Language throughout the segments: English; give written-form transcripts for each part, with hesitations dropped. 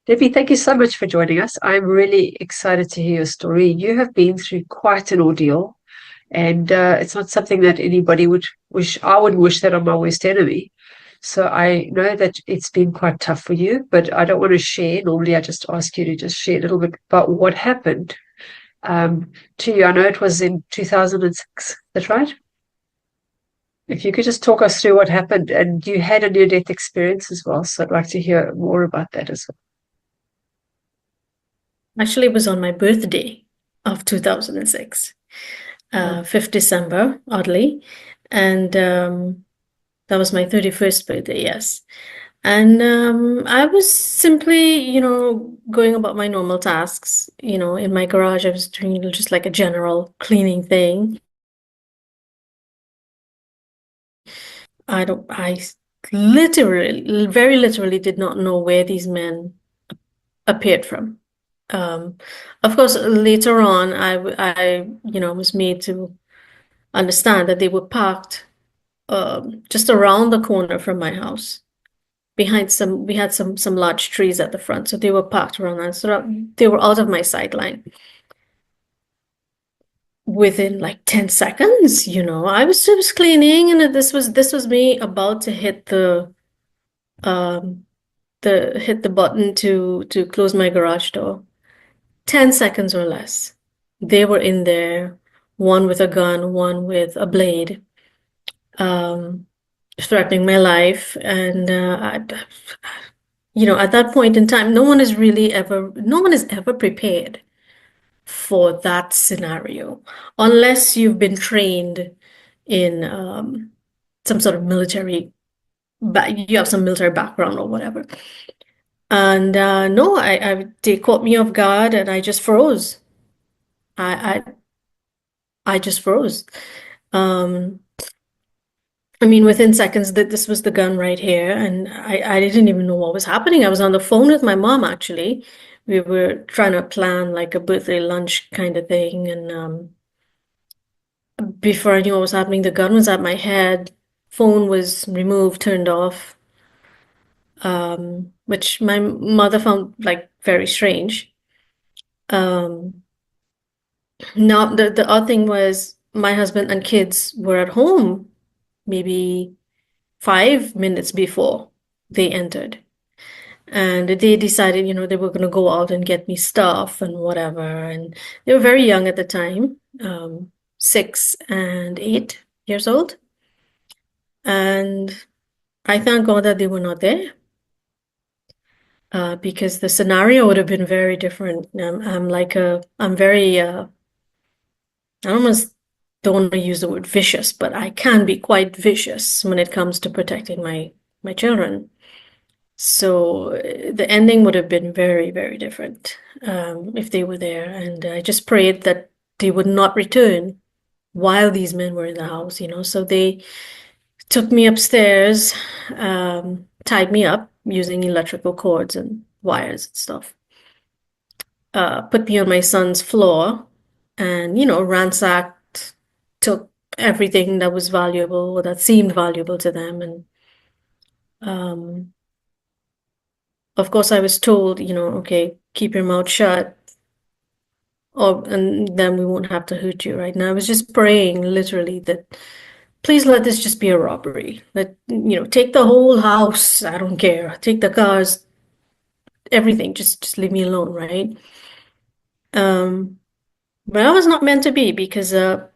Debbie, thank you so much for joining us. I'm really excited to hear your story. You have been through quite an ordeal, and it's not something that anybody would wish. I would wish that on my worst enemy. So I know that it's been quite tough for you, but I don't want to share. Normally, I just ask you to just share a little bit about what happened to you. I know it was in 2006. That's right. If you could just talk us through what happened, and you had a near-death experience as well. So I'd like to hear more about that as well. Actually, it was on my birthday of 2006, Oh, 5th December, oddly. And that was my 31st birthday, yes. And I was simply, going about my normal tasks. In my garage, I was doing just like a general cleaning thing. I literally, very literally did not know where these men appeared from. Um, of course, later on, was made to understand that they were parked just around the corner from my house. We had some large trees at the front, so they were parked around that, so that they were out of my sight line within like 10 seconds. I was just cleaning, and this was me about to um hit the button to close my garage door. 10 seconds or less. They were in there, one with a gun, one with a blade, um, threatening my life. And at that point in time, no one is ever prepared for that scenario unless you've been trained in some sort of you have some military background or whatever. And no, they caught me off guard, and I just froze. I, I just froze. Um, I mean, within seconds, that this was the gun right here, and I didn't even know what was happening. I was on the phone with my mom, actually. We were trying to plan like a birthday lunch kind of thing, and before I knew what was happening, the gun was at my head, phone was removed, turned off, which my mother found like very strange. Um, Now, the odd thing was my husband and kids were at home maybe 5 minutes before they entered. And they decided, they were going to go out and get me stuff and whatever. And they were very young at the time, 6 and 8 years old. And I thank God that they were not there, because the scenario would have been very different. I'm very, I almost don't want to use the word vicious, but I can be quite vicious when it comes to protecting my children. So the ending would have been very, very different, if they were there. And I just prayed that they would not return while these men were in the house, So they took me upstairs, tied me up using electrical cords and wires and stuff, put me on my son's floor, and, ransacked, took everything that was valuable or that seemed valuable to them. And um, of course, I was told, okay, keep your mouth shut, and then we won't have to hurt you, right? And I was just praying literally that please let this just be a robbery. Take the whole house. I don't care. Take the cars, everything. Just leave me alone, right? Um, but I was not meant to be, because at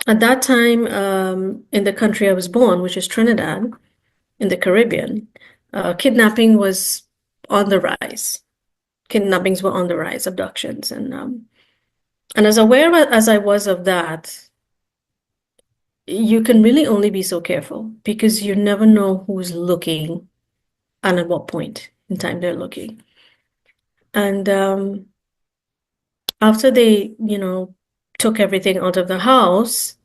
that time, in the country I was born, which is Trinidad, in the Caribbean, kidnapping was on the rise. Kidnappings were on the rise, abductions, and as aware as I was of that, you can really only be so careful, because you never know who's looking and at what point in time they're looking. And after they, took everything out of the house,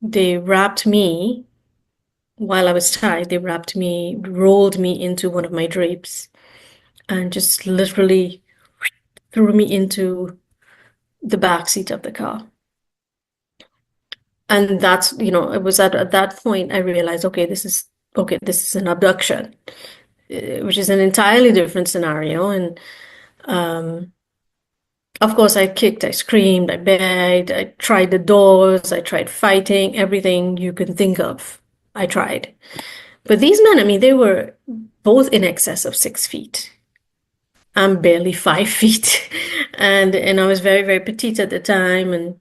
they wrapped me while I was tied. They wrapped me, rolled me into one of my drapes, and just literally threw me into the back seat of the car. And it was at that point I realized, okay, this is an abduction. which is an entirely different scenario. And um, of course, I kicked, I screamed, I begged, I tried the doors, I tried fighting, everything you can think of. I tried. But these men, I mean, they were both in excess of 6 feet. I'm barely 5 feet. And I was very, very petite at the time. And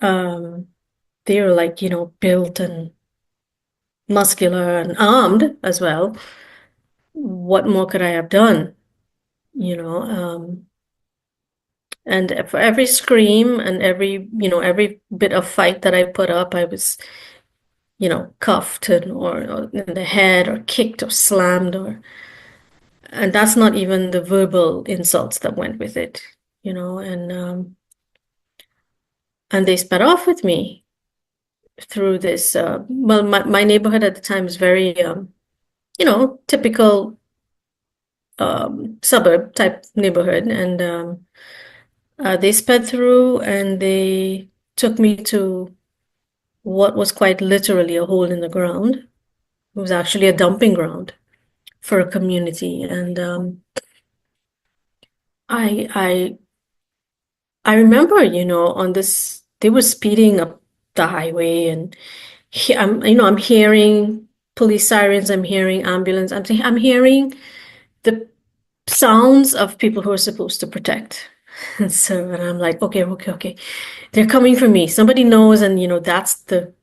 um, they were like, built and muscular and armed as well. What more could I have done? You know, and for every scream and every bit of fight that I put up, I was, cuffed or in the head or kicked or slammed and that's not even the verbal insults that went with it, and they sped off with me through this. Well, my neighborhood at the time was very, typical suburb type neighborhood, and they sped through and they took me to what was quite literally a hole in the ground. It was actually a dumping ground for a community, and I I I remember, on this they were speeding up the highway, and I'm hearing police sirens, I'm hearing ambulance, I'm hearing the sounds of people who are supposed to protect. And I'm like, okay, okay, okay. They're coming for me. Somebody knows, and that's the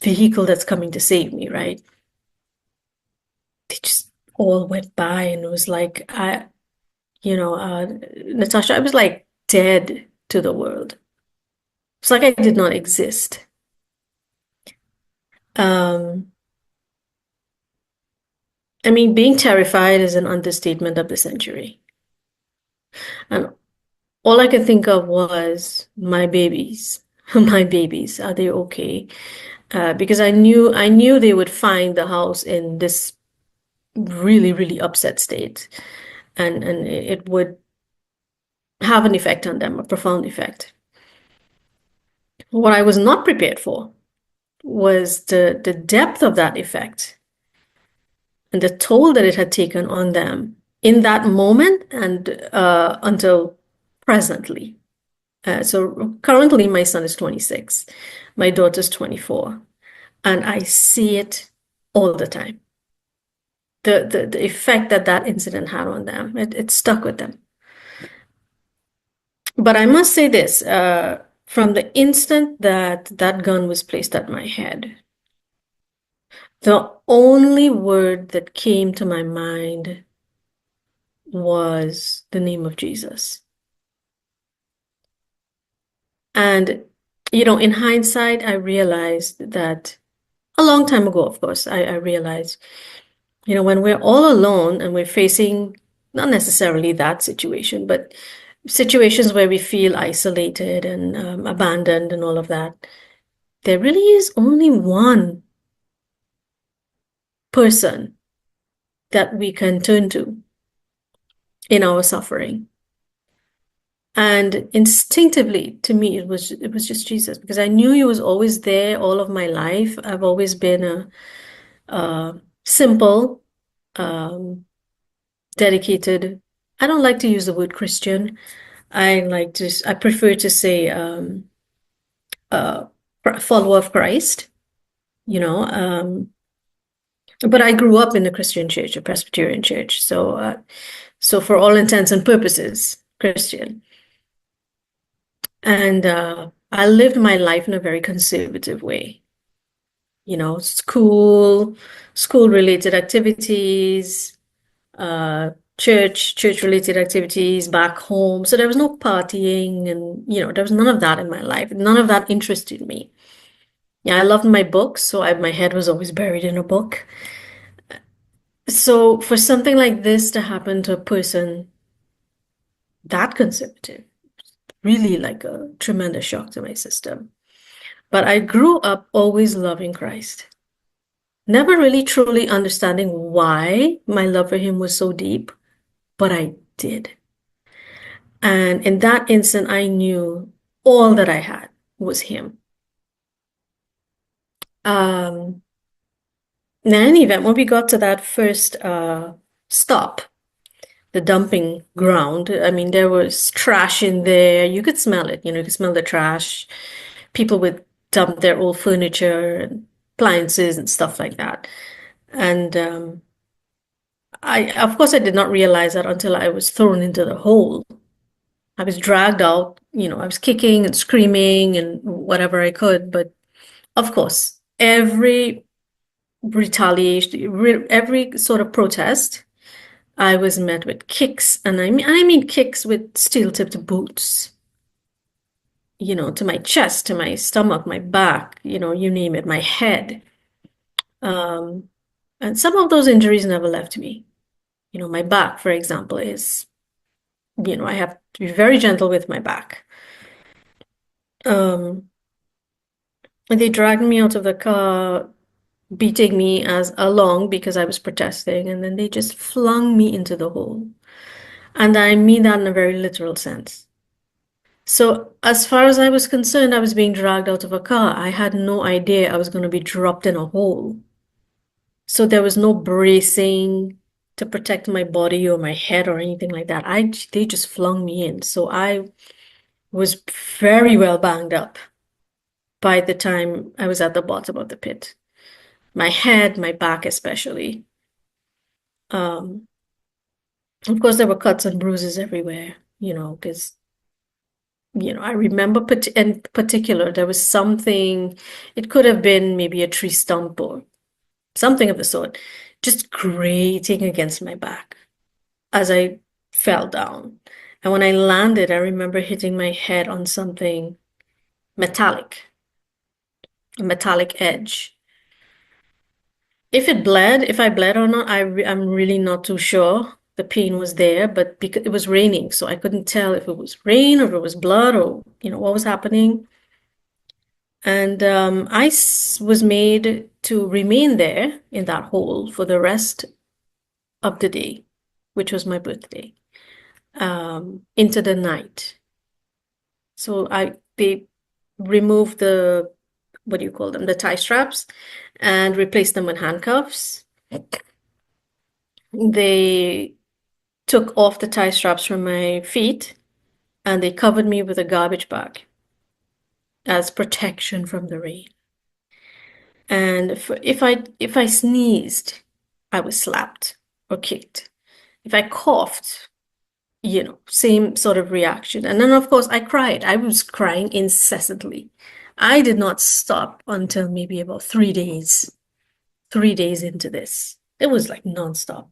vehicle that's coming to save me, right? They just all went by, and it was like Natasha, I was like dead to the world. It's like I did not exist. Um, I mean, being terrified is an understatement of the century. And all I could think of was my babies. My babies, are they okay? Because I knew they would find the house in this really, really upset state, and it would have an effect on them, a profound effect. What I was not prepared for was the depth of that effect and the toll that it had taken on them in that moment and until presently. So currently, my son is 26, my daughter's 24, and I see it all the time. The effect that that incident had on them, it stuck with them. But I must say this, from the instant that that gun was placed at my head, the only word that came to my mind was the name of Jesus. And, in hindsight, I realized that a long time ago, of course, I realized, when we're all alone and we're facing not necessarily that situation, but situations where we feel isolated and abandoned and all of that, there really is only one person that we can turn to in our suffering. And instinctively, to me, it was just Jesus, because I knew he was always there all of my life. I've always been a simple, um, dedicated. I don't like to use the word Christian. I prefer to say uh, follower of Christ. You know, but I grew up in a Christian church, a Presbyterian church. So for all intents and purposes, Christian. And I lived my life in a very conservative way. School related activities, uh, church related activities back home. So there was no partying, and there was none of that in my life. None of that interested me. Yeah, I loved my books, so my head was always buried in a book. So for something like this to happen to a person that conservative, really like a tremendous shock to my system. But I grew up always loving Christ, never really truly understanding why my love for him was so deep, but I did. And in that instant, I knew all that I had was him. In any event, when we got to that first stop, the dumping ground. I mean, there was trash in there. You could smell it, you could smell the trash. People would dump their old furniture and appliances and stuff like that. And of course, I did not realize that until I was thrown into the hole. I was dragged out, I was kicking and screaming and whatever I could. But of course, every retaliation, every sort of protest, I was met with kicks, and I mean kicks with steel-tipped boots, to my chest, to my stomach, my back, you name it, my head. Um, and some of those injuries never left me. My back, for example, I have to be very gentle with my back. Um, and they dragged me out of the car, beating me as along because I was protesting, and then they just flung me into the hole. And I mean that in a very literal sense. So, as far as I was concerned, I was being dragged out of a car. I had no idea I was going to be dropped in a hole. So, there was no bracing to protect my body or my head or anything like that. They just flung me in. So, I was very well banged up by the time I was at the bottom of the pit. My head, my back especially. Um, of course, there were cuts and bruises everywhere, because I remember in particular, there was something, it could have been maybe a tree stump or something of the sort, just grating against my back as I fell down. And when I landed, I remember hitting my head on something metallic, a metallic edge. If I bled or not, I'm really not too sure. The pain was there, but because it was raining, so I couldn't tell if it was rain or if it was blood or, what was happening. And was made to remain there in that hole for the rest of the day, which was my birthday, into the night. So they removed what do you call them, the tie straps, and replaced them with handcuffs. They took off the tie straps from my feet and they covered me with a garbage bag as protection from the rain. And if I sneezed, I was slapped or kicked. If I coughed, same sort of reaction. And then of course I cried. I was crying incessantly. I did not stop until maybe about 3 days. 3 days into this. It was like nonstop.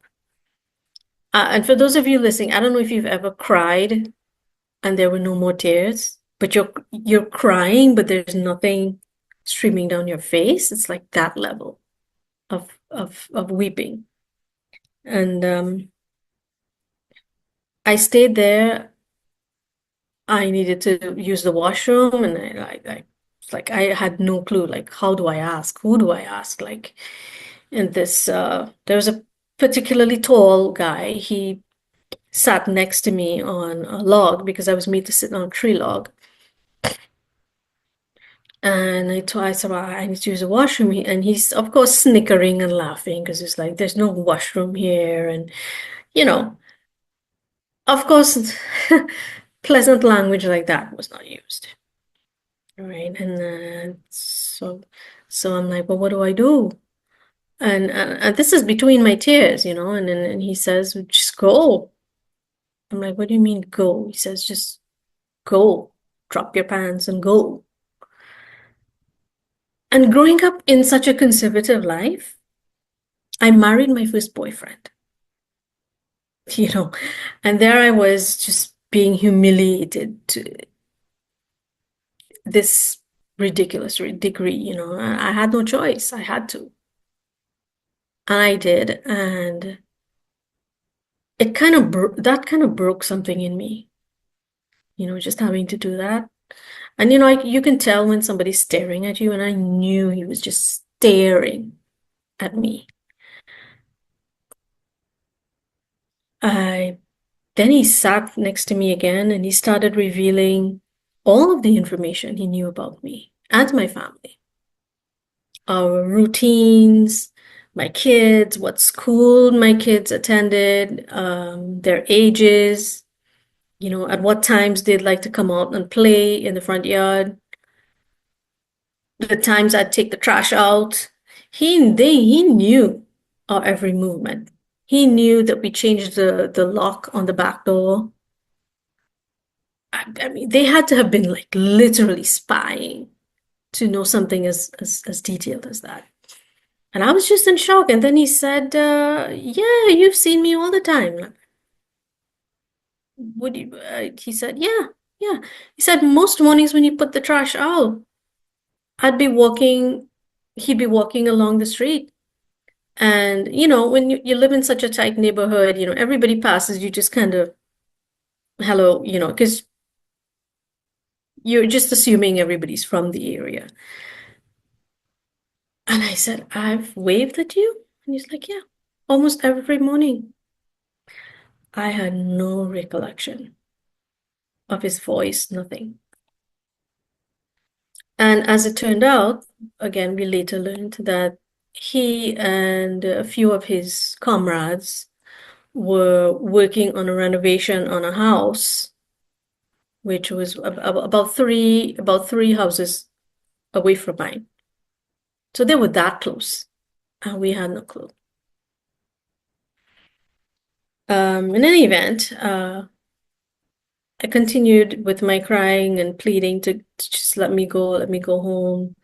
And for those of you listening, I don't know if you've ever cried and there were no more tears, but you're crying, but there's nothing streaming down your face. It's like that level of weeping. And I stayed there. I needed to use the washroom, and it's like I had no clue. Like, how do I ask? Who do I ask? Like, and there was a particularly tall guy. He sat next to me on a log because I was made to sit on a tree log. And I said, well, I need to use the washroom. And he's, of course, snickering and laughing because it's like, there's no washroom here. And, you know, of course, pleasant language like that was not used. Right. And so I'm like, well, what do I do? And this is between my tears, and he says, just go. I'm like, what do you mean go? He says, just go, drop your pants and go. And growing up in such a conservative life, I married my first boyfriend, you know, and there I was just being humiliated to this ridiculous degree, I had no choice. I had to. And I did. And that kind of broke something in me, just having to do that. And, you can tell when somebody's staring at you, and I knew he was just staring at me. Then he sat next to me again and he started revealing all of the information he knew about me and my family, our routines, my kids, what school my kids attended, their ages, at what times they'd like to come out and play in the front yard, the times I'd take the trash out. He knew our every movement. He knew that we changed the lock on the back door. I mean, they had to have been like literally spying to know something as detailed as that. And I was just in shock. And then he said, "Yeah, you've seen me all the time." Would you? He said, "Yeah, yeah." He said, "Most mornings when you put the trash out, I'd be walking. He'd be walking along the street." And, when you live in such a tight neighborhood, everybody passes, you just kind of, hello, because you're just assuming everybody's from the area. And I said, "I've waved at you?" And he's like, "Yeah, almost every morning." I had no recollection of his voice, nothing. And as it turned out, again, we later learned that he and a few of his comrades were working on a renovation on a house, which was about three houses away from mine. So they were that close, and we had no clue. In any event, I continued with my crying and pleading to just let me go home.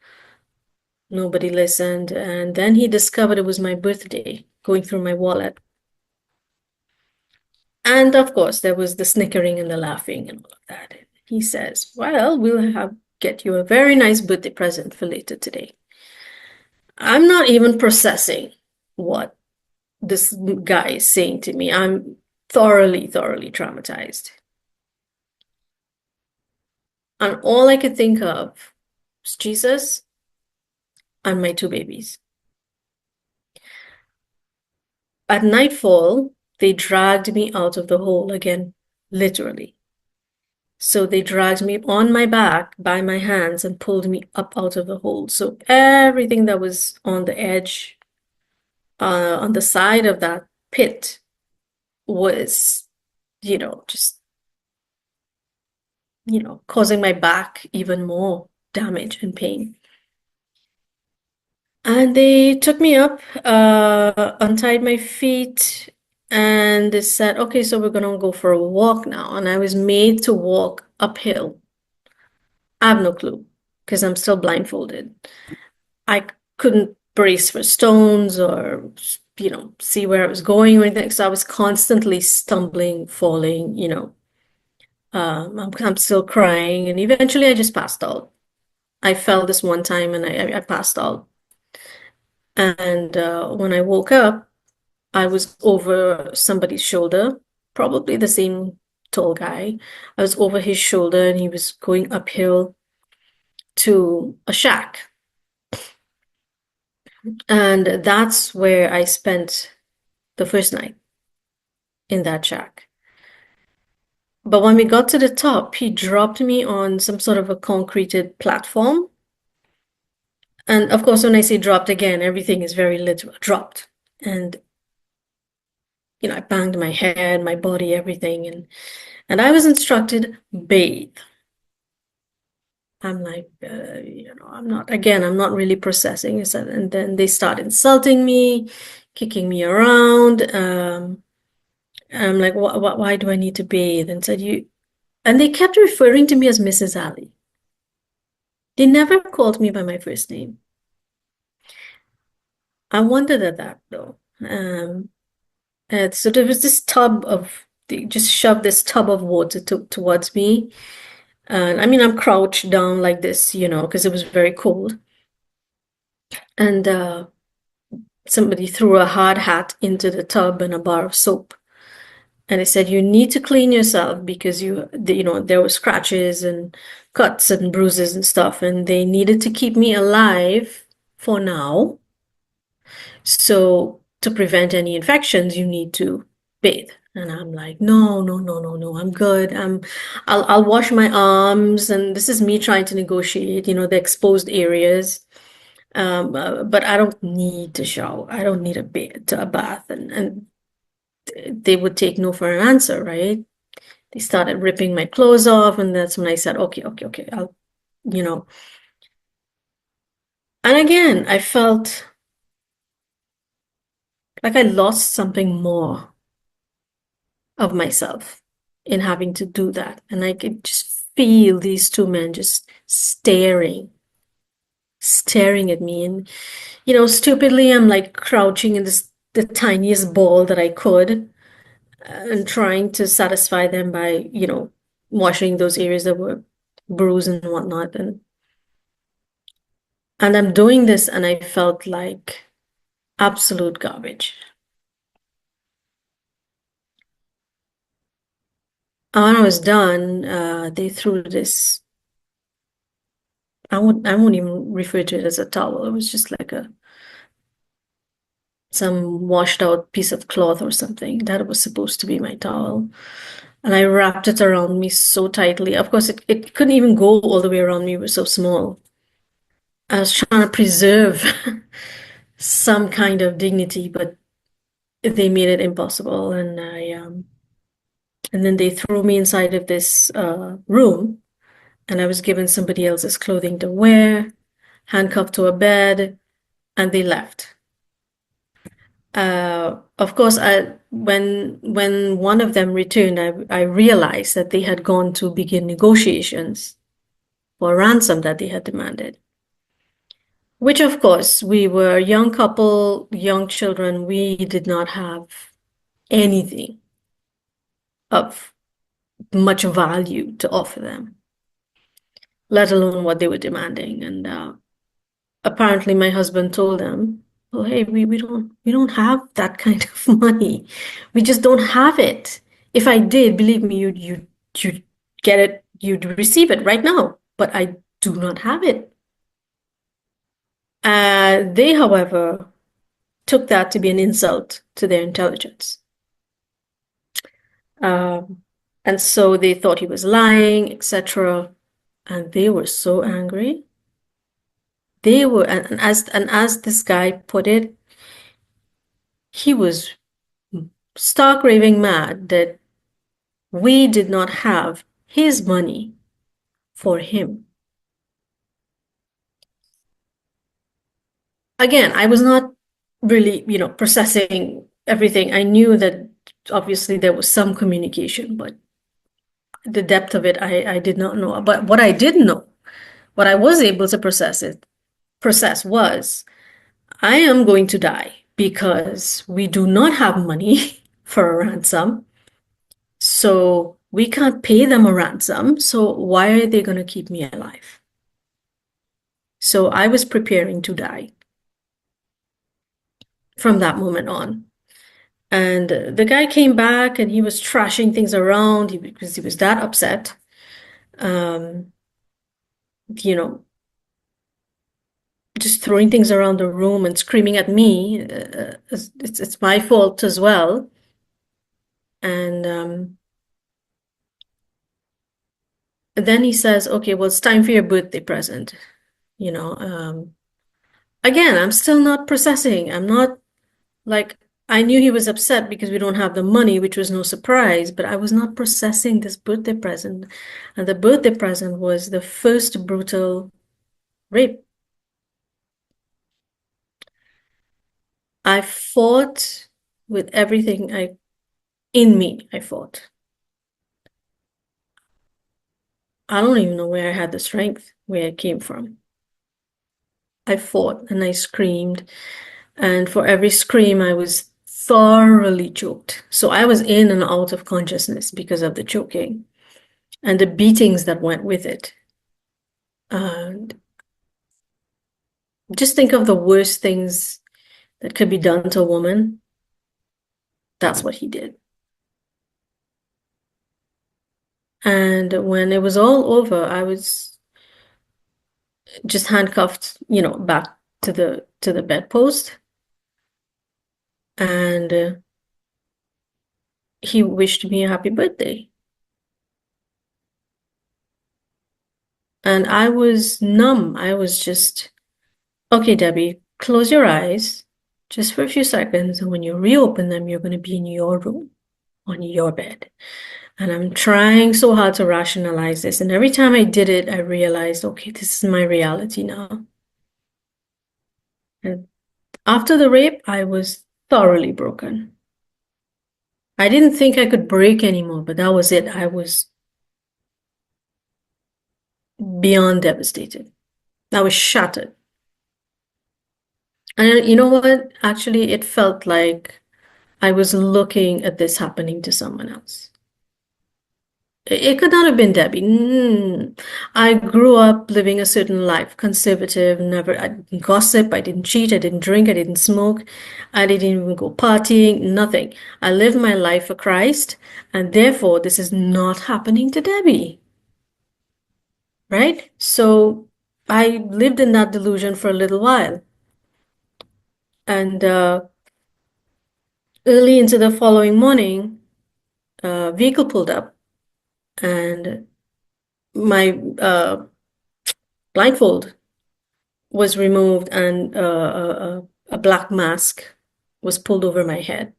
Nobody listened. And then he discovered it was my birthday, going through my wallet. And of course, there was the snickering and the laughing and all of that. He says, "Well, we'll get you a very nice birthday present for later today." I'm not even processing what this guy is saying to me. I'm thoroughly, thoroughly traumatized. And all I could think of was Jesus and my two babies. At nightfall, they dragged me out of the hole again, literally. So they dragged me on my back by my hands and pulled me up out of the hole. So everything that was on the edge, on the side of that pit was, just, causing my back even more damage and pain. And they took me up, untied my feet, and they said, "Okay, so we're gonna go for a walk now." And I was made to walk uphill. I have no clue because I'm still blindfolded. I couldn't brace for stones or, see where I was going or anything. So I was constantly stumbling, falling, I'm still crying. And eventually I just passed out. I fell this one time and I passed out. And when I woke up, I was over somebody's shoulder, probably the same tall guy. I was over his shoulder and he was going uphill to a shack. And that's where I spent the first night, in that shack. But when we got to the top, he dropped me on some sort of a concreted platform. And of course, when I say dropped again, everything is very literal, dropped. And, I banged my head, my body, everything. And I was instructed, bathe. I'm like, I'm not really processing. And then they start insulting me, kicking me around. I'm like, why do I need to bathe? And and they kept referring to me as Mrs. Ali. They never called me by my first name. I wondered at that though. And so there was this they just shoved this tub of water towards me. And I mean, I'm crouched down like this, because it was very cold. And somebody threw a hard hat into the tub and a bar of soap. And they said, "You need to clean yourself because there were scratches and cuts and bruises and stuff. And they needed to keep me alive for now. So to prevent any infections, you need to bathe." And I'm like, "No, no, no, no, no, I'm good. I'll wash my arms." And this is me trying to negotiate, the exposed areas. But I don't need to shower. I don't need a bath, and they would take no for an answer, right? They started ripping my clothes off, and that's when I said, okay, okay, okay, I'll, you know. And again, I felt like I lost something more of myself in having to do that. And I could just feel these two men just staring at me. And, stupidly, I'm like crouching in the tiniest ball that I could and trying to satisfy them by, washing those areas that were bruised and whatnot. And I'm doing this, and I felt like absolute garbage. And when I was done, they threw this. I won't even refer to it as a towel. It was just like some washed out piece of cloth or something. That was supposed to be my towel. And I wrapped it around me so tightly. Of course, it couldn't even go all the way around me. It was so small. I was trying to preserve some kind of dignity, but they made it impossible. And then they threw me inside of this room, and I was given somebody else's clothing to wear, handcuffed to a bed, and they left. Of course, when one of them returned, I realized that they had gone to begin negotiations for a ransom that they had demanded. Which, of course, we were a young couple, young children. We did not have anything of much value to offer them, let alone what they were demanding. And apparently, my husband told them, "Oh, hey, we don't have that kind of money. We just don't have it. If I did, believe me, you'd get it, you'd receive it right now. But I do not have it." They, however, took that to be an insult to their intelligence. Um, and so they thought he was lying, etc. And they were so angry. They were, and as this guy put it, he was stark raving mad that we did not have his money for him. Again, I was not really, processing everything. I knew that obviously there was some communication, but the depth of it, I did not know. But what I did know, what I was able to process was, I am going to die because we do not have money for a ransom. So we can't pay them a ransom. So why are they going to keep me alive? So I was preparing to die from that moment on. And the guy came back and he was trashing things around because he was that upset. Um, you know, just throwing things around the room and screaming at me. It's my fault as well. And then he says, "Okay, well, it's time for your birthday present." You know, again, I'm still not processing. I'm not like, I knew he was upset because we don't have the money, which was no surprise, but I was not processing this birthday present. And the birthday present was the first brutal rape. I fought with everything in me. I fought. I don't even know where I had the strength, where it came from. I fought and I screamed. And for every scream, I was thoroughly choked. So I was in and out of consciousness because of the choking and the beatings that went with it. And just think of the worst things that could be done to a woman. That's what he did. And when it was all over, I was just handcuffed, back to the bedpost. And he wished me a happy birthday. And I was numb. I was just okay, Debbie, close your eyes just for a few seconds. And when you reopen them, you're going to be in your room, on your bed. And I'm trying so hard to rationalize this. And every time I did it, I realized, okay, this is my reality now. And after the rape, I was thoroughly broken. I didn't think I could break anymore, but that was it. I was beyond devastated. I was shattered. And you know what? Actually, it felt like I was looking at this happening to someone else. It could not have been Debbie. I grew up living a certain life, conservative, never, I didn't gossip, I didn't cheat, I didn't drink, I didn't smoke, I didn't even go partying, nothing. I lived my life for Christ, and therefore this is not happening to Debbie, right? So I lived in that delusion for a little while. And early into the following morning, a vehicle pulled up, and my blindfold was removed, and a black mask was pulled over my head.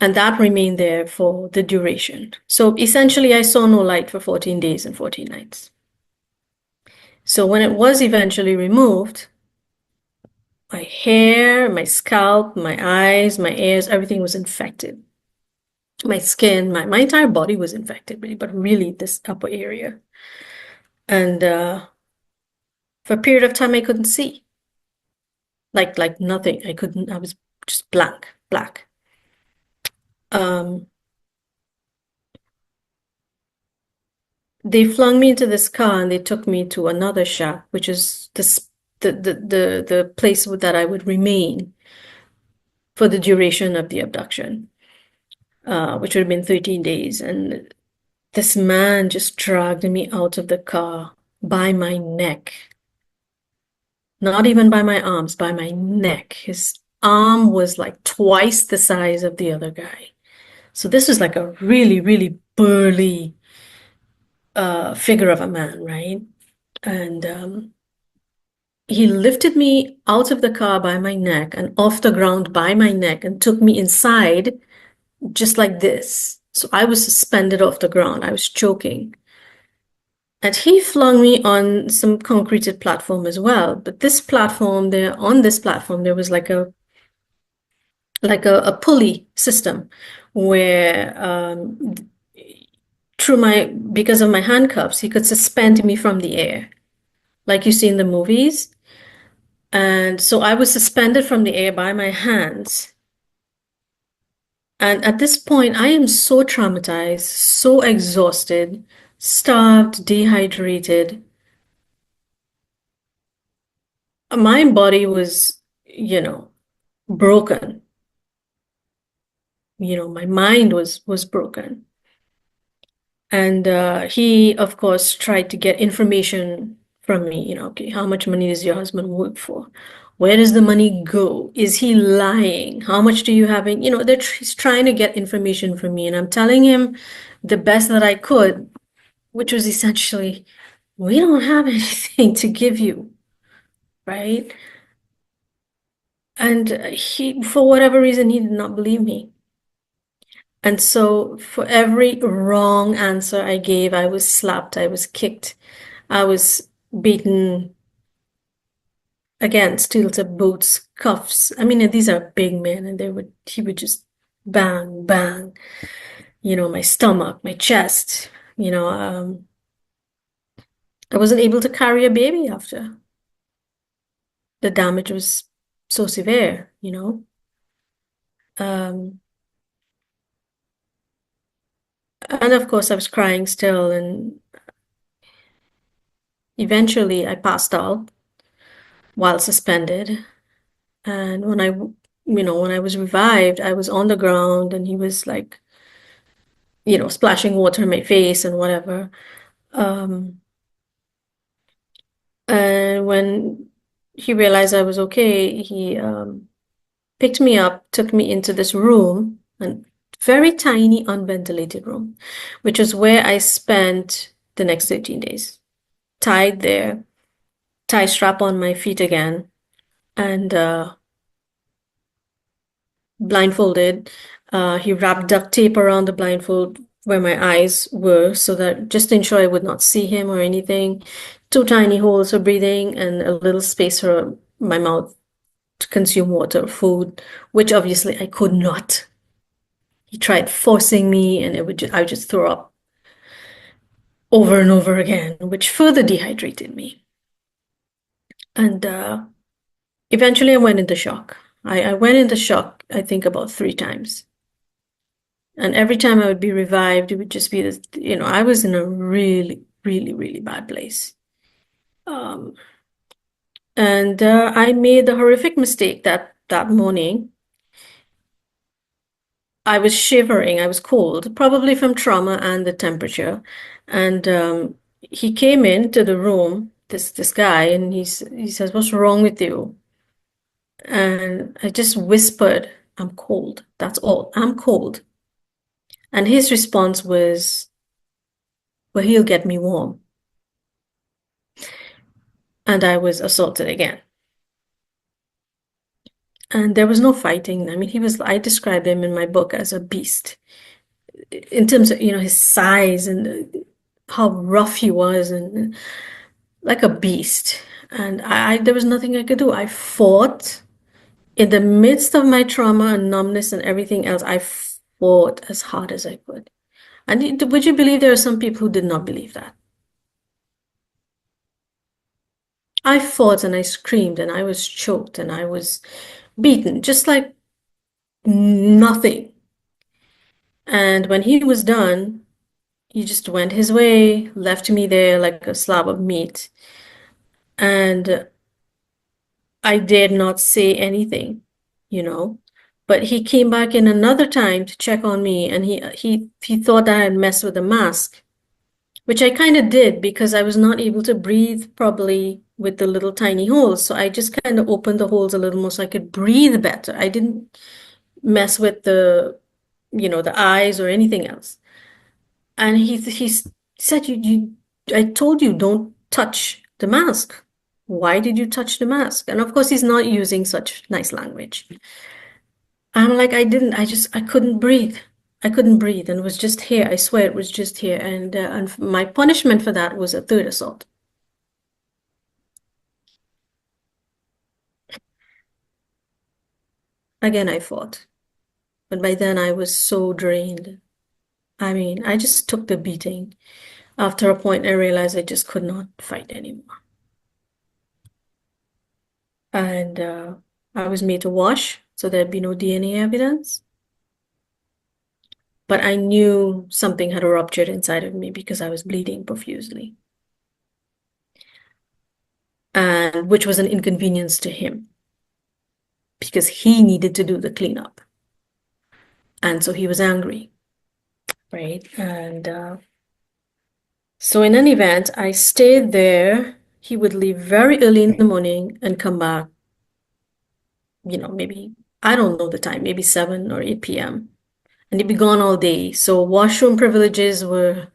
And that remained there for the duration. So essentially, I saw no light for 14 days and 14 nights. So when it was eventually removed, my hair, my scalp, my eyes, my ears, everything was infected. My skin, my entire body was infected, really, but really this upper area. And for a period of time, I couldn't see. Like nothing. I couldn't, I was just blank, black. They flung me into this car and they took me to another shack, which is the place that I would remain for the duration of the abduction, which would have been 13 days. And this man just dragged me out of the car by my neck. Not even by my arms, by my neck. His arm was like twice the size of the other guy. So this was like a really, really burly figure of a man, right? And he lifted me out of the car by my neck and off the ground by my neck and took me inside just like this. So I was suspended off the ground. I was choking. And he flung me on some concreted platform as well. But this platform there, on this platform, there was like a pulley system where because of my handcuffs, he could suspend me from the air, like you see in the movies. And so I was suspended from the air by my hands. And at this point, I am so traumatized, so exhausted, starved, dehydrated. My body was, broken. My mind was broken. And he, of course, tried to get information from me, okay, how much money does your husband work for? Where does the money go? Is he lying? How much do you have in, he's trying to get information from me. And I'm telling him the best that I could, which was essentially, we don't have anything to give you, right? And he, for whatever reason, he did not believe me. And so for every wrong answer I gave, I was slapped, I was kicked, I was beaten, again, steel to boots, cuffs. I mean, these are big men, and he would just bang, bang, my stomach, my chest, I wasn't able to carry a baby after. The damage was so severe. Um, and of course, I was crying still, and eventually I passed out while suspended. And when I was revived, I was on the ground, and he was like, splashing water in my face and whatever. And when he realized I was okay, he picked me up, took me into this room, a very tiny, unventilated room, which is where I spent the next 13 days, tied there. tie strap on my feet again, and blindfolded. He wrapped duct tape around the blindfold where my eyes were so that just to ensure I would not see him or anything. Two tiny holes for breathing and a little space for my mouth to consume water, food, which obviously I could not. He tried forcing me, and I would just throw up over and over again, which further dehydrated me. And eventually I went into shock. I went into shock, I think, about 3 times. And every time I would be revived, it would just be this, I was in a really, really, really bad place. Um, and I made the horrific mistake that morning. I was shivering, I was cold, probably from trauma and the temperature. And he came into the room, this guy, and he says, "What's wrong with you?" And I just whispered, "I'm cold. That's all. I'm cold." And his response was, "Well, he'll get me warm." And I was assaulted again. And there was no fighting. I mean, I described him in my book as a beast in terms of, his size and how rough he was and like a beast. And there was nothing I could do. I fought in the midst of my trauma and numbness and everything else. I fought as hard as I could. And would you believe there are some people who did not believe that? I fought and I screamed and I was choked and I was beaten, just like nothing. And when he was done, he just went his way, left me there like a slab of meat. And I dared not say anything, you know. But he came back in another time to check on me, and he thought I had messed with the mask, which I kind of did because I was not able to breathe properly with the little tiny holes. So I just kind of opened the holes a little more so I could breathe better. I didn't mess with the eyes or anything else. And he said, I told you don't touch the mask. Why did you touch the mask? And of course, he's not using such nice language. I'm like, I couldn't breathe. I couldn't breathe. And it was just here. I swear it was just here. And my punishment for that was a third assault. Again, I fought. But by then I was so drained. I mean, I just took the beating. After a point, I realized I just could not fight anymore. And I was made to wash, so there'd be no DNA evidence. But I knew something had ruptured inside of me because I was bleeding profusely, and which was an inconvenience to him because he needed to do the cleanup. And so he was angry, right? And so in any event, I stayed there. He would leave very early in the morning and come back, maybe, I don't know the time, maybe 7 or 8 p.m. And he'd be gone all day. So washroom privileges were,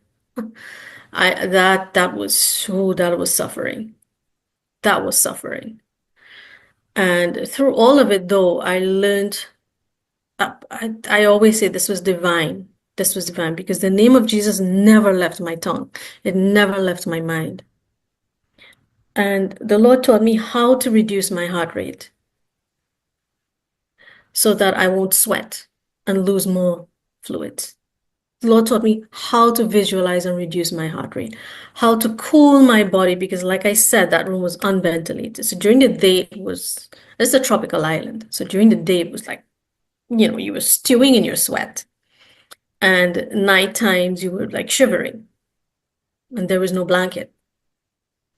that was suffering. That was suffering. And through all of it, though, I learned, I always say this was divine. This was divine because the name of Jesus never left my tongue. It never left my mind. And the Lord taught me how to reduce my heart rate so that I won't sweat and lose more fluids. The Lord taught me how to visualize and reduce my heart rate, how to cool my body, because like I said, that room was unventilated. So during the day, it's a tropical island. So during the day, it was like, you were stewing in your sweat. And night times, you were like shivering. And there was no blanket,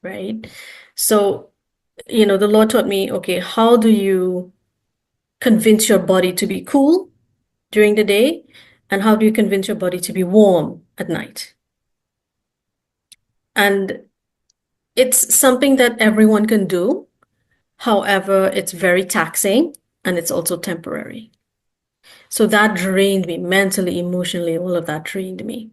right? So, the Lord taught me, okay, how do you convince your body to be cool during the day? And how do you convince your body to be warm at night? And it's something that everyone can do. However, it's very taxing and it's also temporary. So that drained me mentally, emotionally, all of that drained me.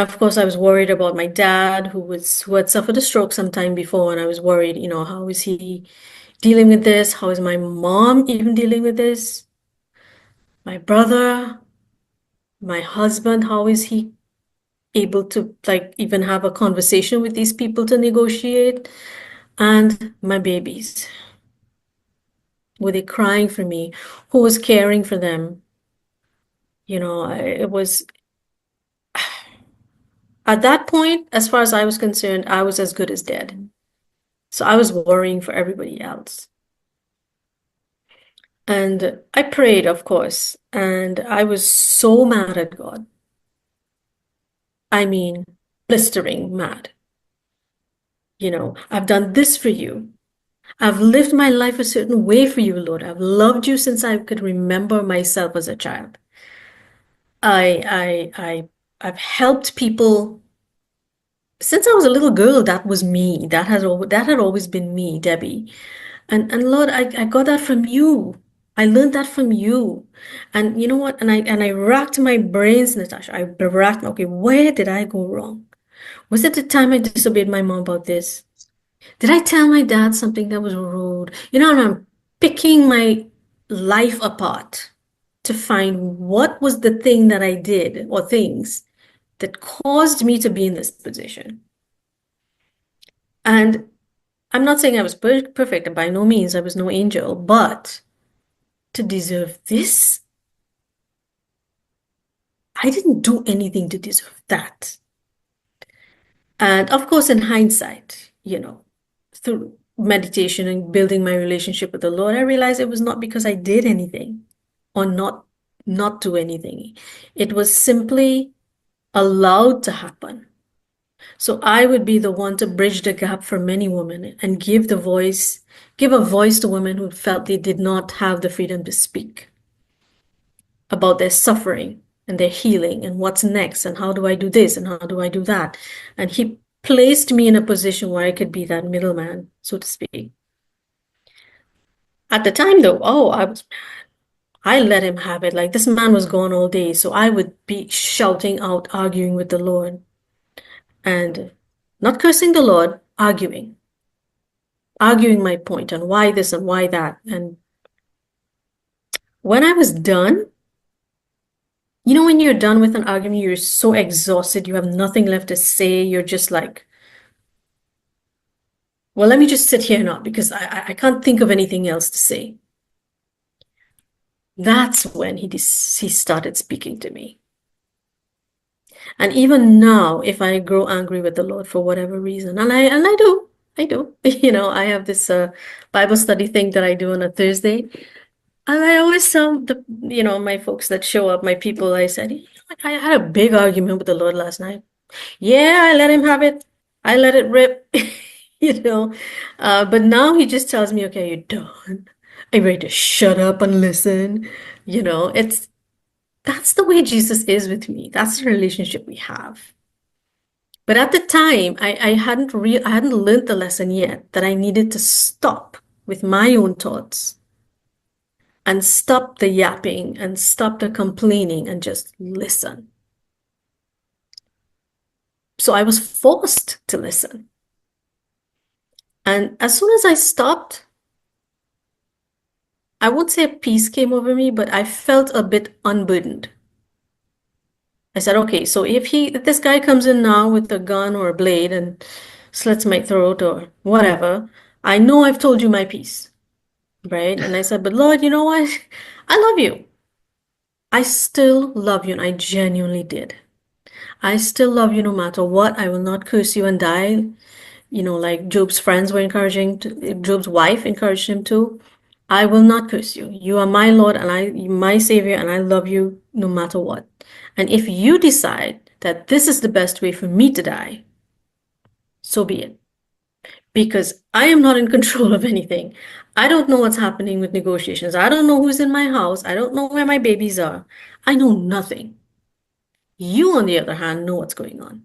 Of course, I was worried about my dad, who had suffered a stroke sometime before, and I was worried, how is he dealing with this? How is my mom even dealing with this? My brother, my husband, how is he able to like even have a conversation with these people to negotiate? And my babies, were they crying for me? Who was caring for them? It was at that point, as far as I was concerned, I was as good as dead. So I was worrying for everybody else. And I prayed, of course, and I was so mad at God. I mean, blistering mad. I've done this for you. I've lived my life a certain way for you, Lord. I've loved you since I could remember myself as a child. I've helped people since I was a little girl. That was me. That had always been me, Debbie. And Lord, I got that from you. I learned that from you. And you know what? And I racked my brains, Natasha. I racked, okay, where did I go wrong? Was it the time I disobeyed my mom about this? Did I tell my dad something that was rude? And I'm picking my life apart to find what was the thing that I did or things that caused me to be in this position. And I'm not saying I was perfect, and by no means I was no angel, but to deserve this, I didn't do anything to deserve that. And of course, in hindsight, through meditation and building my relationship with the Lord, I realized it was not because I did anything or not do anything. It was simply allowed to happen. So I would be the one to bridge the gap for many women and give a voice to women who felt they did not have the freedom to speak about their suffering and their healing and what's next and how do I do this and how do I do that. And he placed me in a position where I could be that middleman, so to speak. At the time, though, I let him have it. Like this man was gone all day, so I would be shouting out, arguing with the Lord, and not cursing the Lord, arguing my point and why this and why that. And when I was done, when you're done with an argument, you're so exhausted, you have nothing left to say. You're just like, well, let me just sit here now because I can't think of anything else to say. That's when he started speaking to me. And even now, if I grow angry with the Lord for whatever reason, and I do, I have this Bible study thing that I do on a Thursday. And I always tell my folks that show up, my people, I said, I had a big argument with the Lord last night. Yeah, I let him have it. I let it rip, you know. But now he just tells me, okay, you're done. Are you ready to shut up and listen? That's the way Jesus is with me. That's the relationship we have. But at the time, I hadn't learned the lesson yet that I needed to stop with my own thoughts and stop the yapping and stop the complaining and just listen. So I was forced to listen. And as soon as I stopped, I won't say peace came over me, but I felt a bit unburdened. I said, okay, so if this guy comes in now with a gun or a blade and slits my throat or whatever, I know I've told you my piece, right? And I said, but Lord, you know what? I love you. I still love you, and I genuinely did. I still love you no matter what. I will not curse you and die. Like Job's friends were Job's wife encouraged him to. I will not curse you. You are my Lord and my Savior, and I love you no matter what. And if you decide that this is the best way for me to die, so be it. Because I am not in control of anything. I don't know what's happening with negotiations. I don't know who's in my house. I don't know where my babies are. I know nothing. You, on the other hand, know what's going on.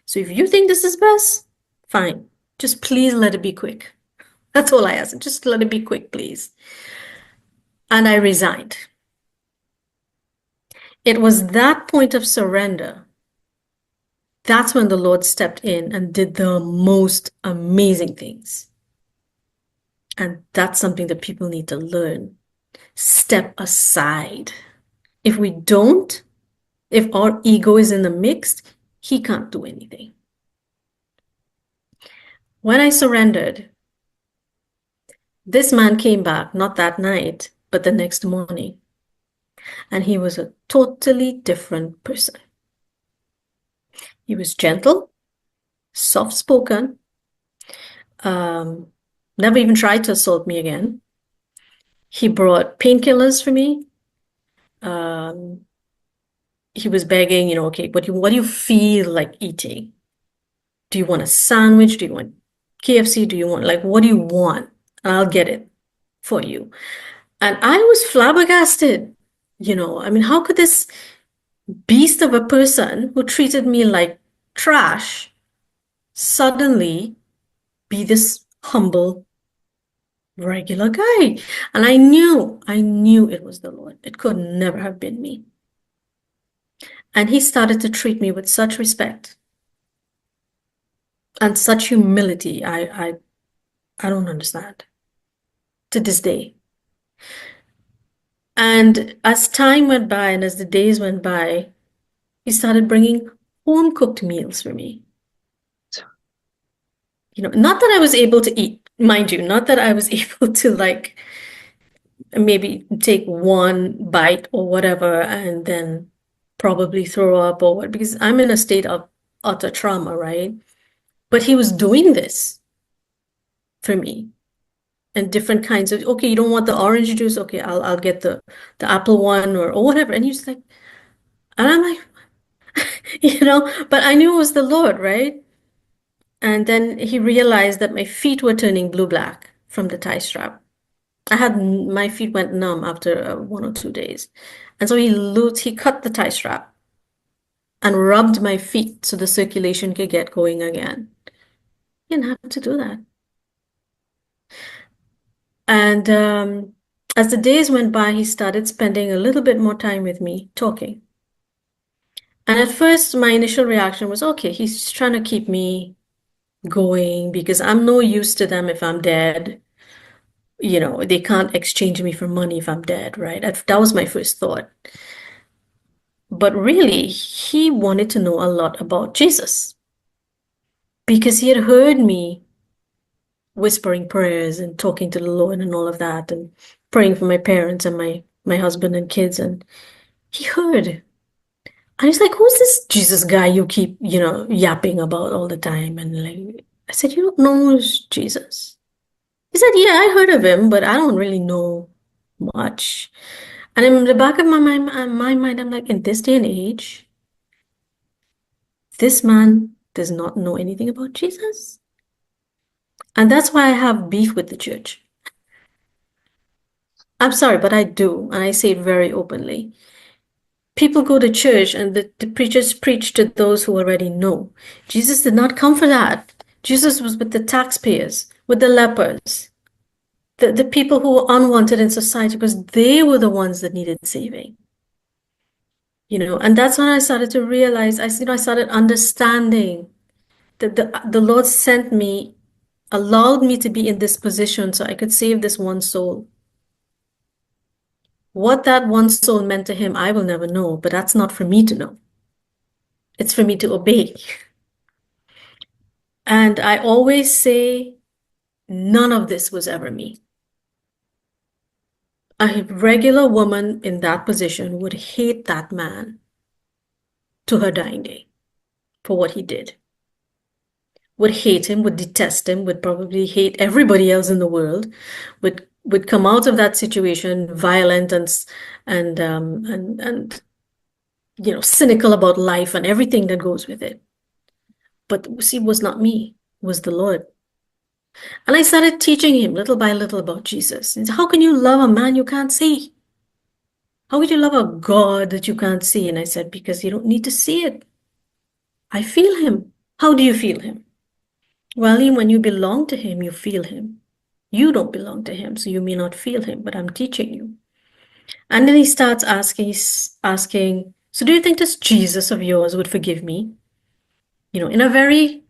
So if you think this is best, fine. Just please let it be quick. That's all I ask. Just let it be quick, please. And I resigned. It was that point of surrender That's when the Lord stepped in and did the most amazing things. And that's something that people need to learn. Step aside. If we don't, if our ego is in the mix, he can't do anything. When I surrendered, this man came back, not that night, but the next morning. And he was a totally different person. He was gentle, soft-spoken, never even tried to assault me again. He brought painkillers for me. He was begging, okay, what do you feel like eating? Do you want a sandwich? Do you want KFC? Do you want, what do you want? And I'll get it for you. And I was flabbergasted. How could this beast of a person who treated me like trash suddenly be this humble, regular guy? And I knew it was the Lord. It could never have been me. And he started to treat me with such respect and such humility. I don't understand to this day. And as time went by and as the days went by, he started bringing home cooked meals for me. Not that I was able to eat, mind you, not that I was able to maybe take one bite or whatever and then probably throw up or what, because I'm in a state of utter trauma, right? But he was doing this for me. And different kinds of, okay, you don't want the orange juice, okay, I'll get the apple one or whatever. And he's like, and I'm like, but I knew it was the Lord, right? And then he realized that my feet were turning blue-black from the tie strap. My feet went numb after 1 or 2 days. And so he cut the tie strap and rubbed my feet so the circulation could get going again. He didn't have to do that. And as the days went by, he started spending a little bit more time with me, talking. And at first, my initial reaction was, okay, he's trying to keep me going because I'm no use to them if I'm dead. They can't exchange me for money if I'm dead, right? That was my first thought. But really, he wanted to know a lot about Jesus because he had heard me whispering prayers and talking to the Lord and all of that and praying for my parents and my husband and kids. And he heard. And he's like, who's this Jesus guy you keep, yapping about all the time? And I said, you don't know who's Jesus? He said, yeah, I heard of him, but I don't really know much. And in the back of my mind, I'm like, in this day and age, this man does not know anything about Jesus. And that's why I have beef with the church. I'm sorry, but I do. And I say it very openly. People go to church and the preachers preach to those who already know. Jesus did not come for that. Jesus was with the taxpayers, with the lepers, the people who were unwanted in society because they were the ones that needed saving. And that's when I started to realize, I started understanding that the Lord sent me, allowed me to be in this position so I could save this one soul. What that one soul meant to him, I will never know, but that's not for me to know. It's for me to obey. And I always say, none of this was ever me. A regular woman in that position would hate that man to her dying day for what he did. Would hate him, would detest him, would probably hate everybody else in the world, would come out of that situation violent and cynical about life and everything that goes with it. But see, it was not me, it was the Lord. And I started teaching him little by little about Jesus. And how can you love a man you can't see? How could you love a God that you can't see? And I said, because you don't need to see it. I feel him. How do you feel him? Well, when you belong to him, you feel him. You don't belong to him, so you may not feel him, but I'm teaching you. And then he starts asking, so do you think this Jesus of yours would forgive me? in a very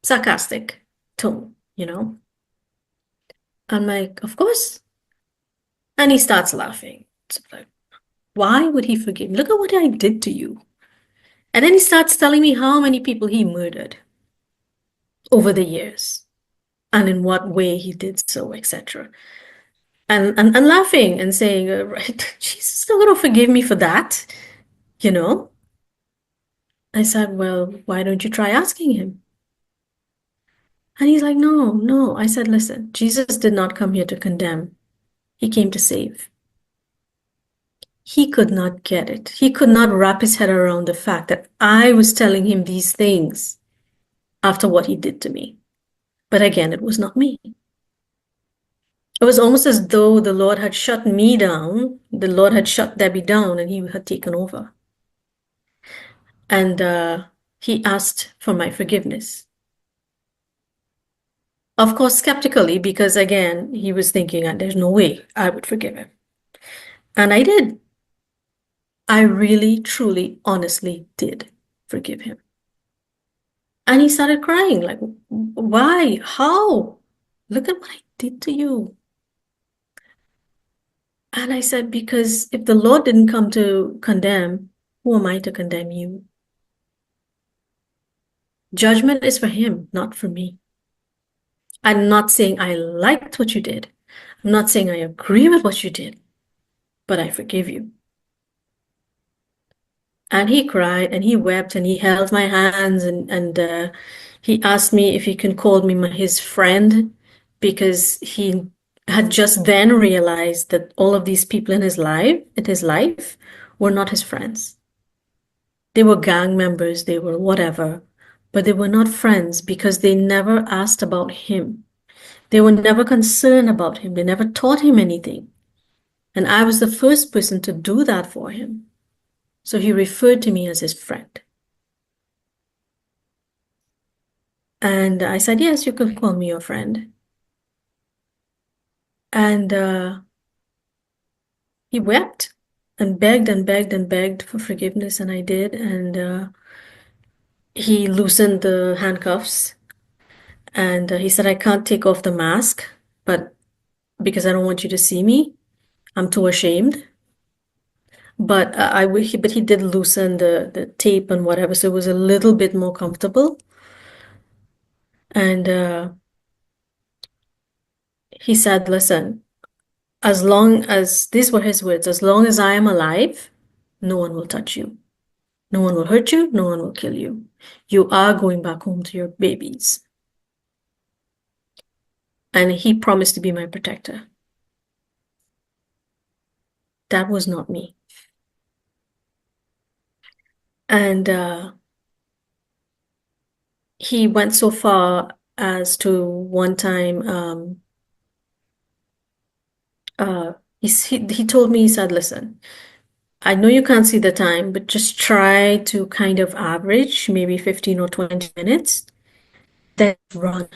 sarcastic tone, I'm like, of course. And he starts laughing. It's like, why would he forgive me? Look at what I did to you. And then he starts telling me how many people he murdered over the years and in what way he did so, etc. And laughing and saying, right, Jesus is not going to forgive me for that, you know? I said, well, why don't you try asking him? And he's like, no, no. I said, listen, Jesus did not come here to condemn. He came to save. He could not get it. He could not wrap his head around the fact that I was telling him these things after what he did to me. But again, it was not me. It was almost as though the Lord had shut me down, the Lord had shut Debbie down, and he had taken over. And he asked for my forgiveness. Of course, skeptically, because again, he was thinking, there's no way I would forgive him. And I did. I really, truly, honestly did forgive him. And he started crying, like, why? How? Look at what I did to you. And I said, because if the Lord didn't come to condemn, who am I to condemn you? Judgment is for him, not for me. I'm not saying I liked what you did. I'm not saying I agree with what you did, but I forgive you. And he cried and he wept and he held my hands and he asked me if he can call me his friend because he had just then realized that all of these people in his life, were not his friends. They were gang members, they were whatever, but they were not friends because they never asked about him. They were never concerned about him. They never taught him anything. And I was the first person to do that for him. So he referred to me as his friend. And I said, yes, you can call me your friend. And he wept and begged and begged and begged for forgiveness, and I did. And he loosened the handcuffs and he said, I can't take off the mask, but because I don't want you to see me, I'm too ashamed. But but he did loosen the tape and whatever, so it was a little bit more comfortable. And he said, listen, as long as, these were his words, as long as I am alive, no one will touch you. No one will hurt you. No one will kill you. You are going back home to your babies. And he promised to be my protector. That was not me. And he went so far as to one time, he told me, he said, listen, I know you can't see the time, but just try to kind of average maybe 15 or 20 minutes, then run.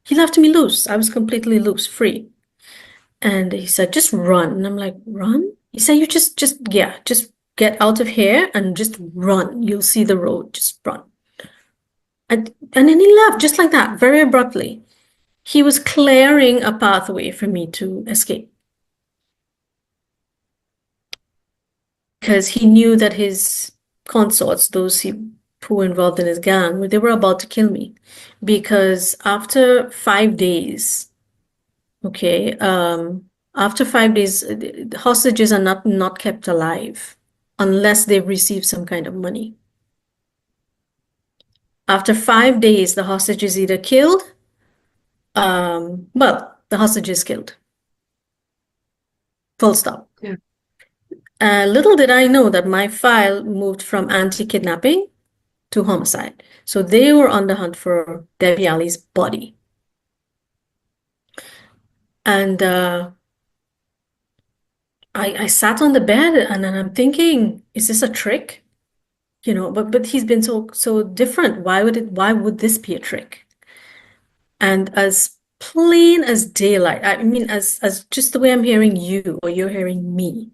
He left me loose. I was completely loose, free. And he said, just run. And I'm like, run? He said, you just get out of here and just run. You'll see the road. Just run. And then he left just like that, very abruptly. He was clearing a pathway for me to escape. Because he knew that his consorts, who were involved in his gang, they were about to kill me. Because after 5 days, okay, after 5 days, the hostages are not kept alive unless they've received some kind of money. After 5 days, the hostage is either killed, well, the hostage is killed. Full stop. Yeah. Little did I know that my file moved from anti-kidnapping to homicide. So they were on the hunt for Debbie Ali's body. And I sat on the bed and then I'm thinking, is this a trick? But he's been so different. Why would this be a trick? And as plain as daylight, I mean, as just the way I'm hearing you or you're hearing me,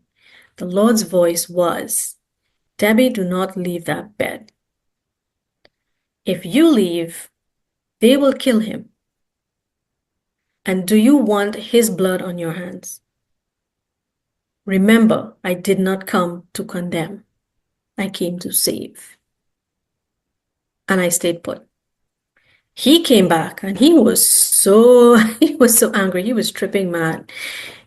the Lord's voice was, Debbie, do not leave that bed. If you leave, they will kill him. And do you want his blood on your hands? Remember, I did not come to condemn. I came to save. And I stayed put. He came back and he was so angry. He was tripping mad.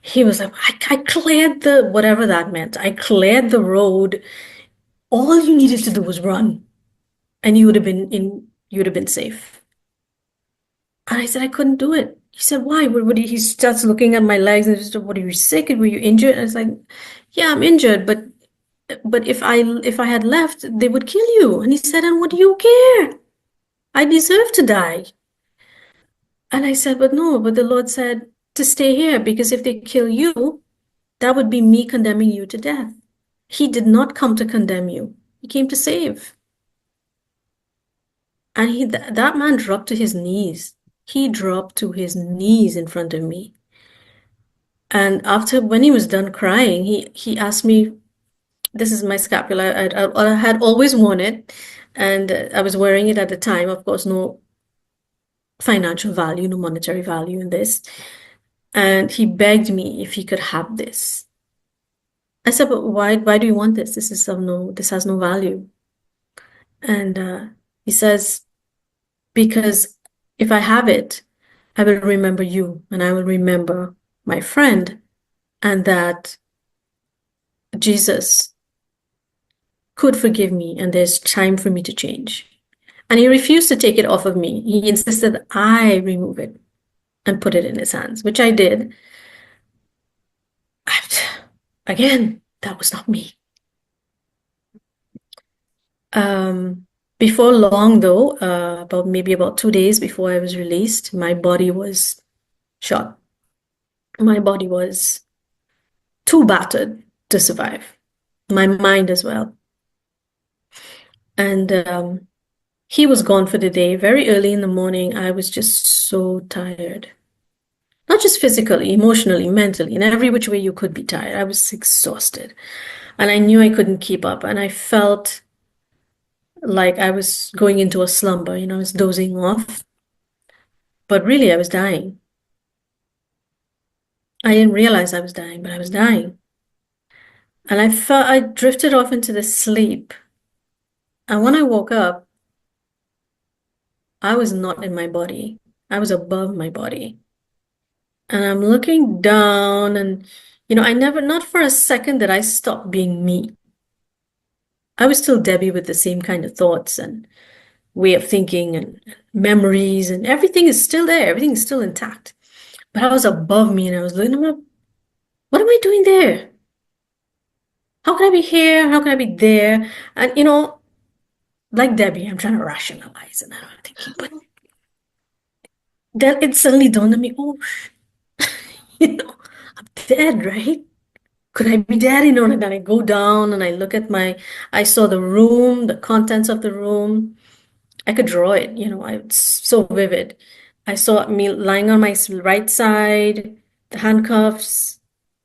He was like, I cleared whatever that meant. I cleared the road. All you needed to do was run and you would have been safe. And I said, I couldn't do it. He said, why? He starts looking at my legs and said, what, are you sick? Were you injured? And I was like, yeah, I'm injured, but if I had left, they would kill you. And he said, and what do you care? I deserve to die. And I said, but no, but the Lord said to stay here because if they kill you, that would be me condemning you to death. He did not come to condemn you. He came to save. And that man dropped to his knees. He dropped to his knees in front of me. And when he was done crying, he asked me, this is my scapular. I had always worn it, and I was wearing it at the time. Of course, no financial value, no monetary value in this. And he begged me if he could have this. I said, but why do you want this? This has no value. And he says, because if I have it, I will remember you and I will remember my friend, and that Jesus could forgive me and there's time for me to change. And he refused to take it off of me. He insisted I remove it and put it in his hands, which I did. Again, that was not me. Before long, though, about 2 days before I was released, my body was shot. My body was too battered to survive. My mind as well. And he was gone for the day. Very early in the morning, I was just so tired. Not just physically, emotionally, mentally, in every which way you could be tired. I was exhausted. And I knew I couldn't keep up. And I felt like I was going into a slumber, I was dozing off. But really, I was dying. I didn't realize I was dying, but I was dying. And I drifted off into the sleep. And when I woke up, I was not in my body. I was above my body. And I'm looking down and, not for a second did I stop being me. I was still Debbie with the same kind of thoughts and way of thinking and memories, and everything is still there. Everything is still intact. But I was above me and I was looking, what am I doing there? How can I be here? How can I be there? And, like Debbie, I'm trying to rationalize and I'm thinking, but then it suddenly dawned on me, oh, I'm dead, right? Could I be dead? And then I go down and I saw the room, the contents of the room. I could draw it, it's so vivid. I saw me lying on my right side, the handcuffs,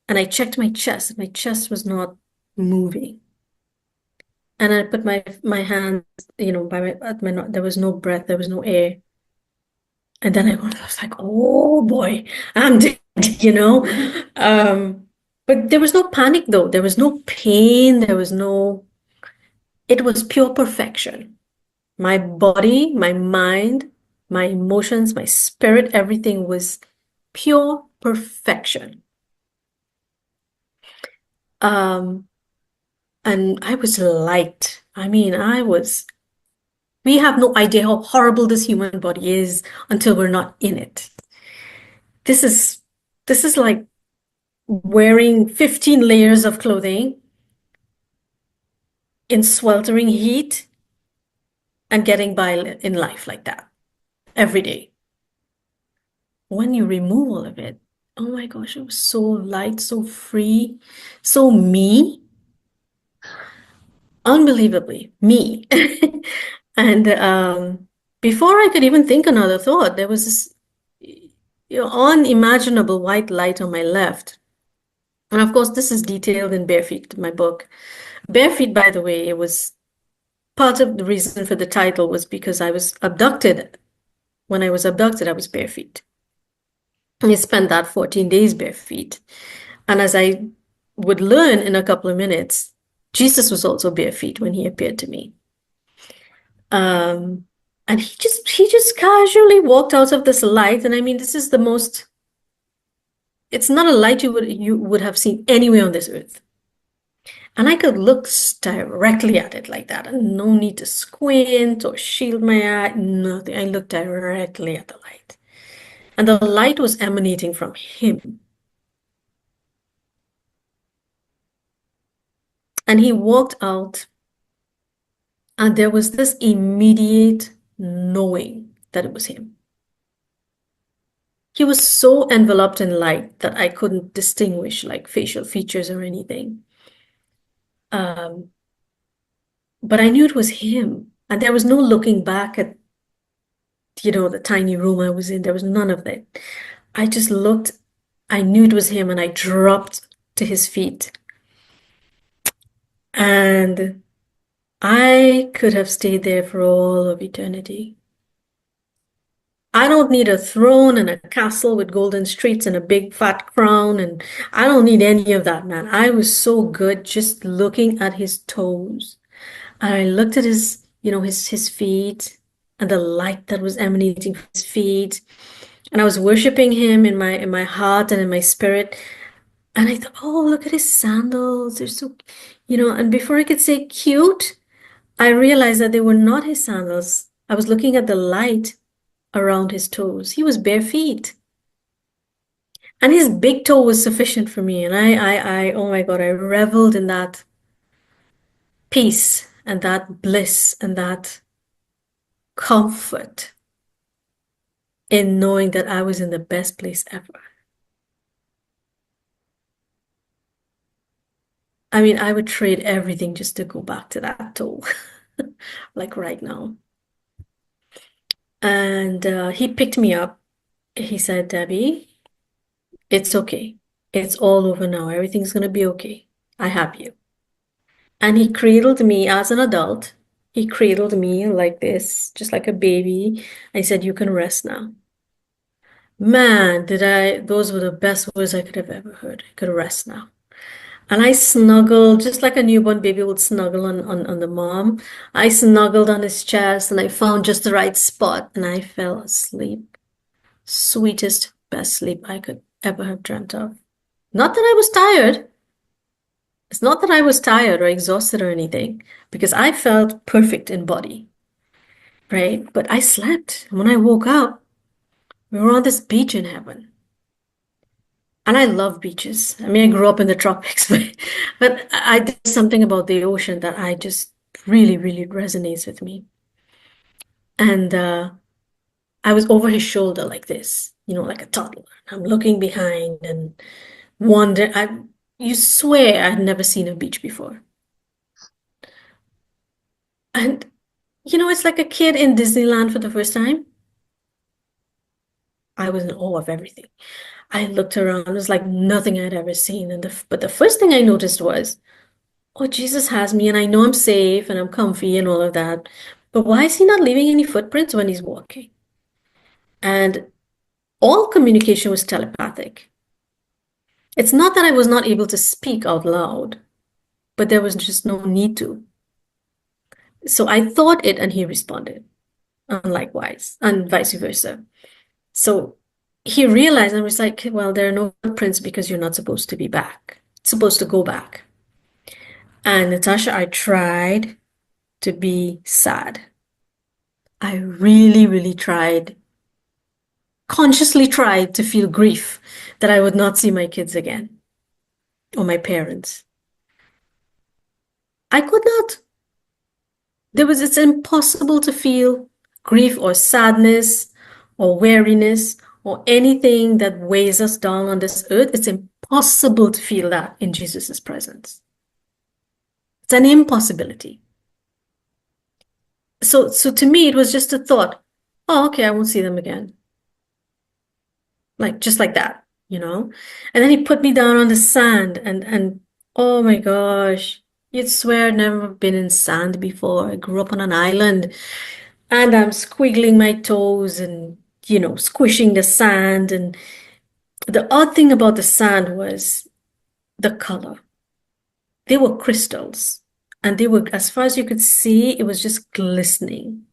and I checked my chest. My chest was not moving. And I put my hand, there was no breath, there was no air. And then I was like, oh boy, I'm dead, you know? But there was no panic though. There was no pain. It was pure perfection. My body, my mind, my emotions, my spirit, everything was pure perfection. And I was light. We have no idea how horrible this human body is until we're not in it. This is like wearing 15 layers of clothing in sweltering heat and getting by in life like that every day. When you remove all of it, oh my gosh, it was so light, so free, so me. Unbelievably me. And before I could even think another thought, there was this unimaginable white light on my left. And of course, this is detailed in Bare Feet, my book. Bare Feet, by the way, it was part of the reason for the title was because I was abducted. When I was abducted, I was bare feet. And I spent that 14 days bare feet. And as I would learn in a couple of minutes, Jesus was also bare feet when he appeared to me. Um, and he just casually walked out of this light. And I mean, this is the most, it's not a light you would have seen anywhere on this earth. And I could look directly at it like that, and no need to squint or shield my eye, nothing. I looked directly at the light. And the light was emanating from him. And he walked out, and there was this immediate knowing that it was him. He was so enveloped in light that I couldn't distinguish like facial features or anything. Um, but I knew it was him. And there was no looking back at, the tiny room I was in. There was none of that. I just looked, I knew it was him, and I dropped to his feet. And I could have stayed there for all of eternity. I don't need a throne and a castle with golden streets and a big fat crown, and I don't need any of that, man. I was so good just looking at his toes. And I looked at his feet and the light that was emanating from his feet. And I was worshiping him in my heart and in my spirit. And I thought, oh, look at his sandals. They're so, and before I could say cute, I realized that they were not his sandals. I was looking at the light around his toes. He was bare feet. And his big toe was sufficient for me. And oh my God, I reveled in that peace and that bliss and that comfort in knowing that I was in the best place ever. I mean, I would trade everything just to go back to that toe, like right now. And he picked me up. He said, Debbie, it's okay. It's all over now. Everything's going to be okay. I have you. And he cradled me as an adult. He cradled me like this, just like a baby. I said, you can rest now. Man, those were the best words I could have ever heard. I could rest now. And I snuggled, just like a newborn baby would snuggle on the mom. I snuggled on his chest and I found just the right spot and I fell asleep. Sweetest, best sleep I could ever have dreamt of. Not that I was tired. It's not that I was tired or exhausted or anything, because I felt perfect in body, right? But I slept. And when I woke up, we were on this beach in heaven. And I love beaches. I mean, I grew up in the tropics, but I did something about the ocean that I just really, really resonates with me. And I was over his shoulder like this, like a toddler. I'm looking behind and wonder. You swear I'd never seen a beach before. And it's like a kid in Disneyland for the first time. I was in awe of everything. I looked around, it was like nothing I'd ever seen. But the first thing I noticed was, oh, Jesus has me, and I know I'm safe and I'm comfy and all of that. But why is he not leaving any footprints when he's walking? And all communication was telepathic. It's not that I was not able to speak out loud, but there was just no need to. So I thought it and he responded, and likewise, and vice versa. So he realized and was like, well, there are no footprints because you're not supposed to be back. Supposed to go back. And Natasha, I tried to be sad. I really, really tried, consciously tried to feel grief that I would not see my kids again or my parents. I could not. It's impossible to feel grief or sadness or weariness or anything that weighs us down on this earth. It's impossible to feel that in Jesus' presence. It's an impossibility. So to me, it was just a thought, oh, okay, I won't see them again. Like, just like that, And then he put me down on the sand and oh my gosh, You'd swear I'd never been in sand before. I grew up on an island and I'm squiggling my toes and, squishing the sand. And the odd thing about the sand was the color. They were crystals and they were, as far as you could see, it was just glistening.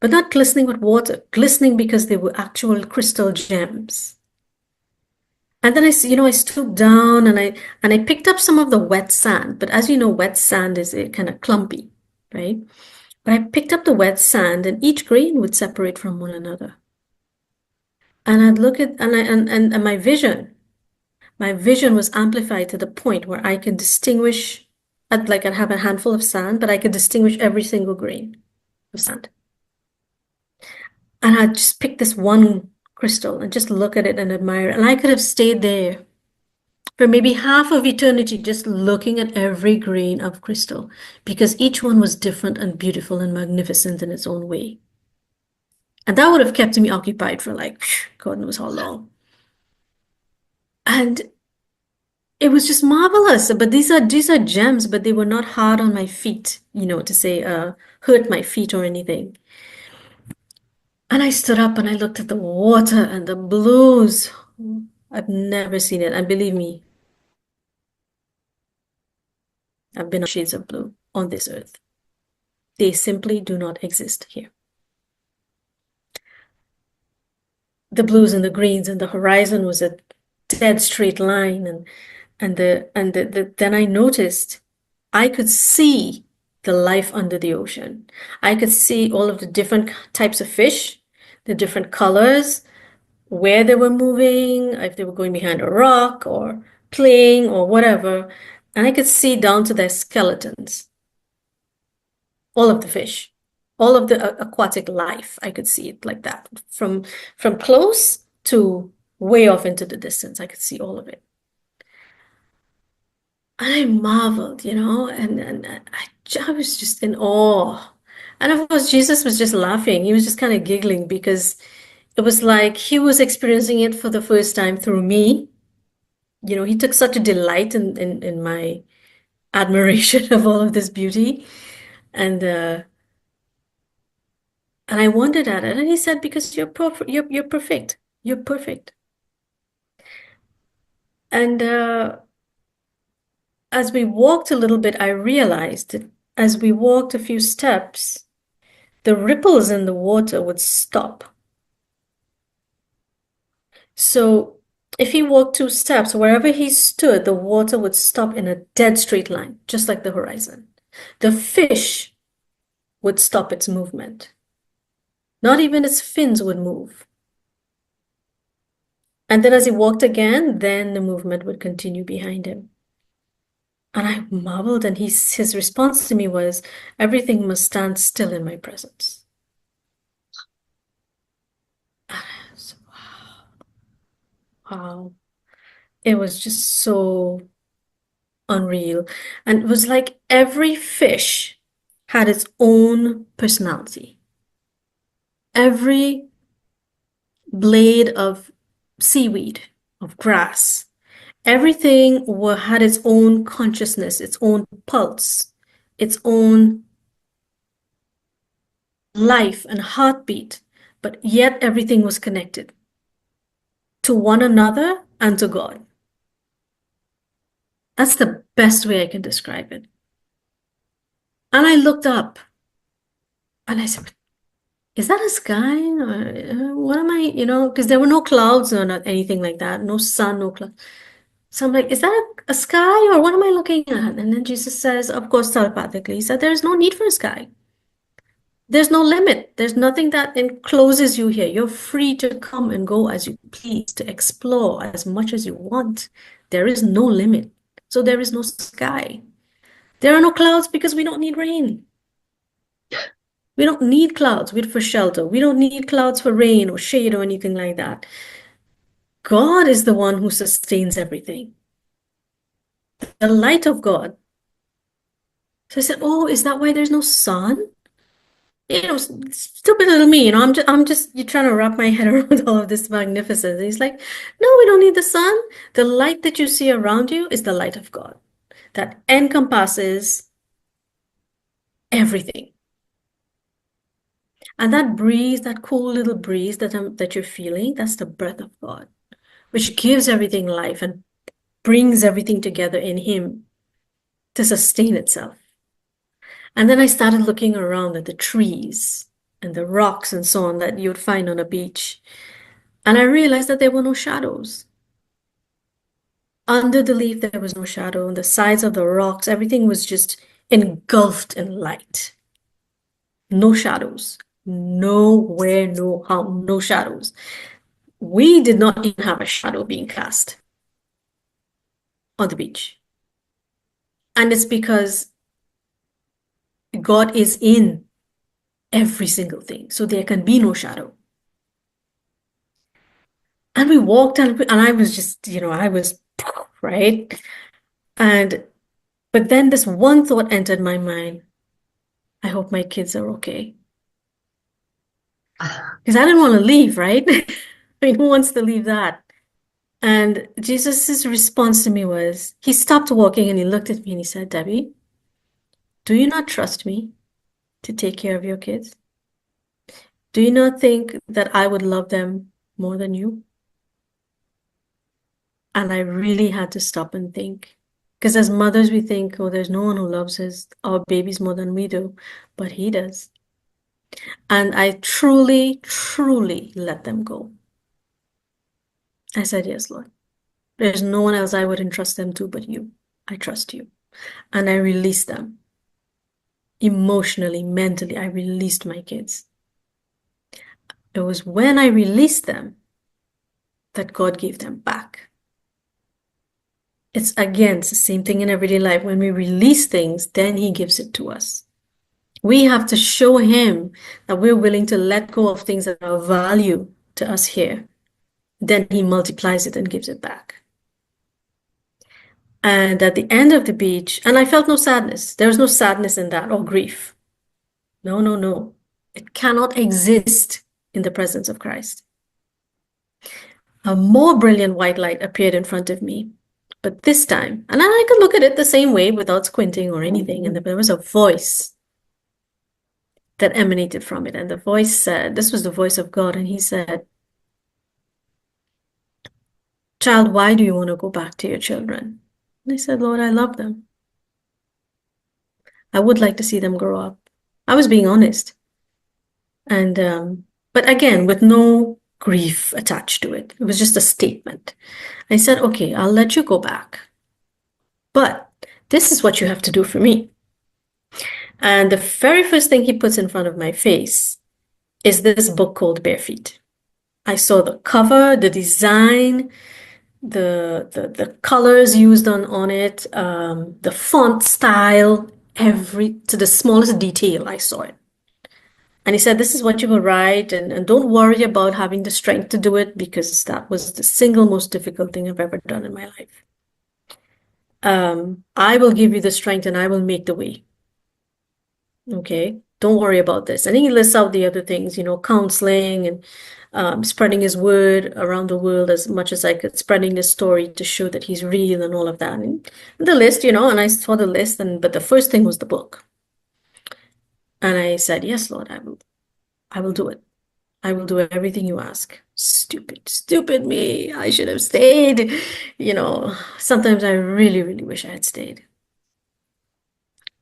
But not glistening with water, glistening because they were actual crystal gems. And then I stooped down and I picked up some of the wet sand. But as you know, wet sand is kind of clumpy, right? But I picked up the wet sand, and each grain would separate from one another. And I'd look at and my vision was amplified to the point where I could distinguish. I'd have a handful of sand, but I could distinguish every single grain of sand. And I'd just pick this one crystal and just look at it and admire it. And I could have stayed there for maybe half of eternity just looking at every grain of crystal because each one was different and beautiful and magnificent in its own way. And that would have kept me occupied for like God knows how long. And it was just marvelous. But these are gems, but they were not hard on my feet, to say hurt my feet or anything. And I stood up and I looked at the water and the blues. I've never seen it. And believe me, I've been on shades of blue on this earth. They simply do not exist here. The blues and the greens and the horizon was a dead straight line, then I noticed I could see the life under the ocean. I could see all of the different types of fish, the different colors, where they were moving, if they were going behind a rock or playing or whatever. And I could see down to their skeletons, all of the fish, all of the aquatic life. I could see it like that from close to way off into the distance. I could see all of it. And I marveled, I was just in awe. And of course, Jesus was just laughing. He was just kind of giggling because it was like he was experiencing it for the first time through me. He took such a delight in my admiration of all of this beauty. And I wondered at it. And he said, because you're perfect. You're perfect. And as we walked a little bit, I realized that as we walked a few steps, the ripples in the water would stop. So if he walked 2 steps, wherever he stood, the water would stop in a dead straight line, just like the horizon. The fish would stop its movement. Not even its fins would move. And then as he walked again, then the movement would continue behind him. And I marveled, and his response to me was, everything must stand still in my presence. And I was, wow. It was just so unreal. And it was like every fish had its own personality. Every blade of seaweed, of grass, everything had its own consciousness, its own pulse, its own life and heartbeat, but yet everything was connected to one another and to God. That's the best way I can describe it. And I looked up and I said, is that a sky? Or, what am I, because there were no clouds or not anything like that, no sun, no cloud. So I'm like, is that a sky or what am I looking at? And then Jesus says, of course, telepathically, he said, there's no need for a sky. There's no limit. There's nothing that encloses you here. You're free to come and go as you please, to explore as much as you want. There is no limit. So there is no sky. There are no clouds because we don't need rain. We don't need clouds for shelter. We don't need clouds for rain or shade or anything like that. God is the one who sustains everything. The light of God. So I said, oh, is that why there's no sun? Stupid little me, you're trying to wrap my head around all of this magnificence. And he's like, no, we don't need the sun. The light that you see around you is the light of God. that encompasses everything. And that breeze, that cool little breeze that you're feeling, that's the breath of God, which gives everything life and brings everything together in Him to sustain itself. And then I started looking around at the trees and the rocks and so on that you'd find on a beach. And I realized that there were no shadows. Under the leaf, there was no shadow. On the sides of the rocks, everything was just engulfed in light. No shadows. Nowhere, no how, no shadows. We did not even have a shadow being cast on the beach. And it's because God is in every single thing. So there can be no shadow. And we walked and I was just, I was, right? But then this one thought entered my mind. I hope my kids are okay. Because I didn't want to leave, right? I mean, who wants to leave that? And Jesus's response to me was, he stopped walking and he looked at me and he said, Debbie, do you not trust me to take care of your kids? Do you not think that I would love them more than you? And I really had to stop and think. Because as mothers, we think, oh, there's no one who loves our babies more than we do, but he does. And I truly, truly let them go. I said, yes, Lord. There's no one else I would entrust them to but you. I trust you. And I released them. Emotionally, mentally, I released my kids. It was when I released them that God gave them back. It's the same thing in everyday life. When we release things, then he gives it to us. We have to show him that we're willing to let go of things that are of value to us here. Then he multiplies it and gives it back. And at the end of the beach, and I felt no sadness. There was no sadness in that or grief. No, no, no. It cannot exist in the presence of Christ. A more brilliant white light appeared in front of me. But this time, and I could look at it the same way without squinting or anything, and there was a voice that emanated from it. And the voice said, this was the voice of God, and he said, child, why do you want to go back to your children? And I said, Lord, I love them. I would like to see them grow up. I was being honest. And, but again, with no grief attached to it. It was just a statement. I said, okay, I'll let you go back. But this is what you have to do for me. And the very first thing he puts in front of my face is this book called Bare Feet. I saw the cover, the design, the colors used on it, the font style, to the smallest detail, I saw it. And he said, this is what you will write, and don't worry about having the strength to do it, because that was the single most difficult thing I've ever done in my life. I will give you the strength and I will make the way. Okay, don't worry about this. And he lists out the other things, counseling and spreading his word around the world as much as I could, spreading this story to show that he's real and all of that. And the list, and I saw the list, but the first thing was the book. And I said, yes, Lord, I will do it. I will do everything you ask. Stupid me. I should have stayed. Sometimes I really, really wish I had stayed.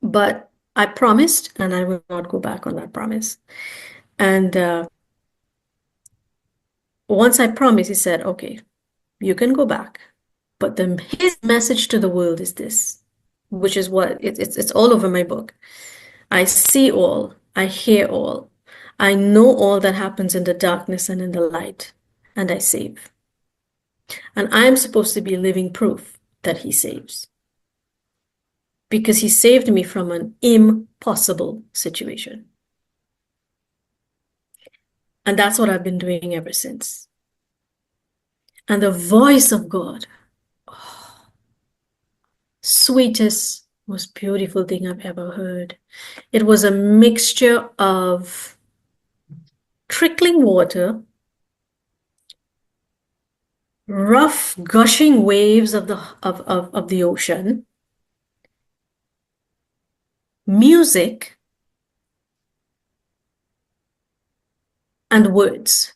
But I promised, and I will not go back on that promise. And once I promised, he said, okay, you can go back. But his message to the world is this, which is what it's all over my book. I see all, I hear all, I know all that happens in the darkness and in the light, and I save. And I'm supposed to be living proof that he saves. Because he saved me from an impossible situation. And that's what I've been doing ever since. And the voice of God, sweetest, most beautiful thing I've ever heard. It was a mixture of trickling water, rough gushing waves of the ocean, music, and words,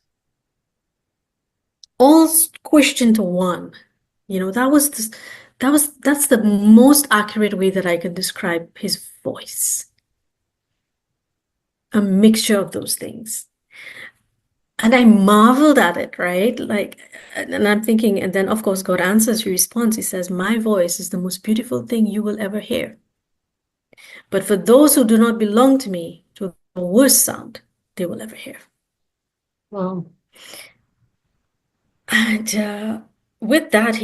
all squished into one. That's the most accurate way that I could describe his voice. A mixture of those things. And I marveled at it, right? Like, and I'm thinking, and then of course God answers, he responds, he says, my voice is the most beautiful thing you will ever hear. But for those who do not belong to me, to the worst sound they will ever hear. Wow. And with that,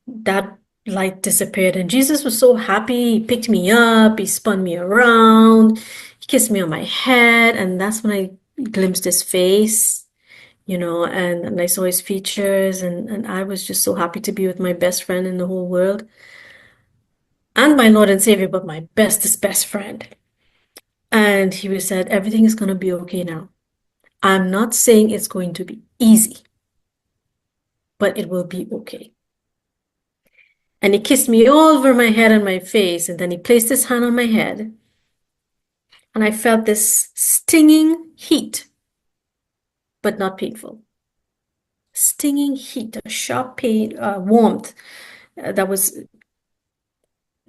that light disappeared. And Jesus was so happy. He picked me up, he spun me around, he kissed me on my head, and that's when I glimpsed his face. And I saw his features, and I was just so happy to be with my best friend in the whole world. And my Lord and Savior, but my bestest best friend. And he said, everything is going to be okay now. I'm not saying it's going to be easy, but it will be okay. And he kissed me all over my head and my face, and then he placed his hand on my head, and I felt this stinging heat, but not painful. Stinging heat, a sharp pain, warmth that was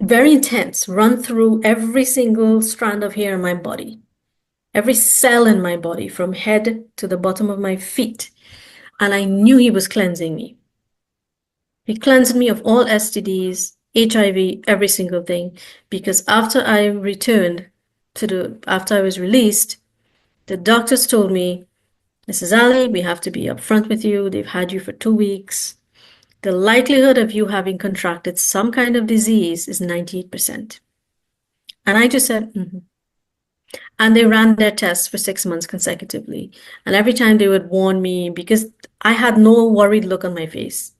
very intense, run through every single strand of hair in my body, every cell in my body, from head to the bottom of my feet. And I knew he was cleansing me. He cleansed me of all STDs, HIV, every single thing, because after I was released, the doctors told me, Mrs. Ali, we have to be upfront with you. They've had you for 2 weeks. The likelihood of you having contracted some kind of disease is 98%. And I just said, mm-hmm. And they ran their tests for 6 months consecutively. And every time they would warn me, because I had no worried look on my face,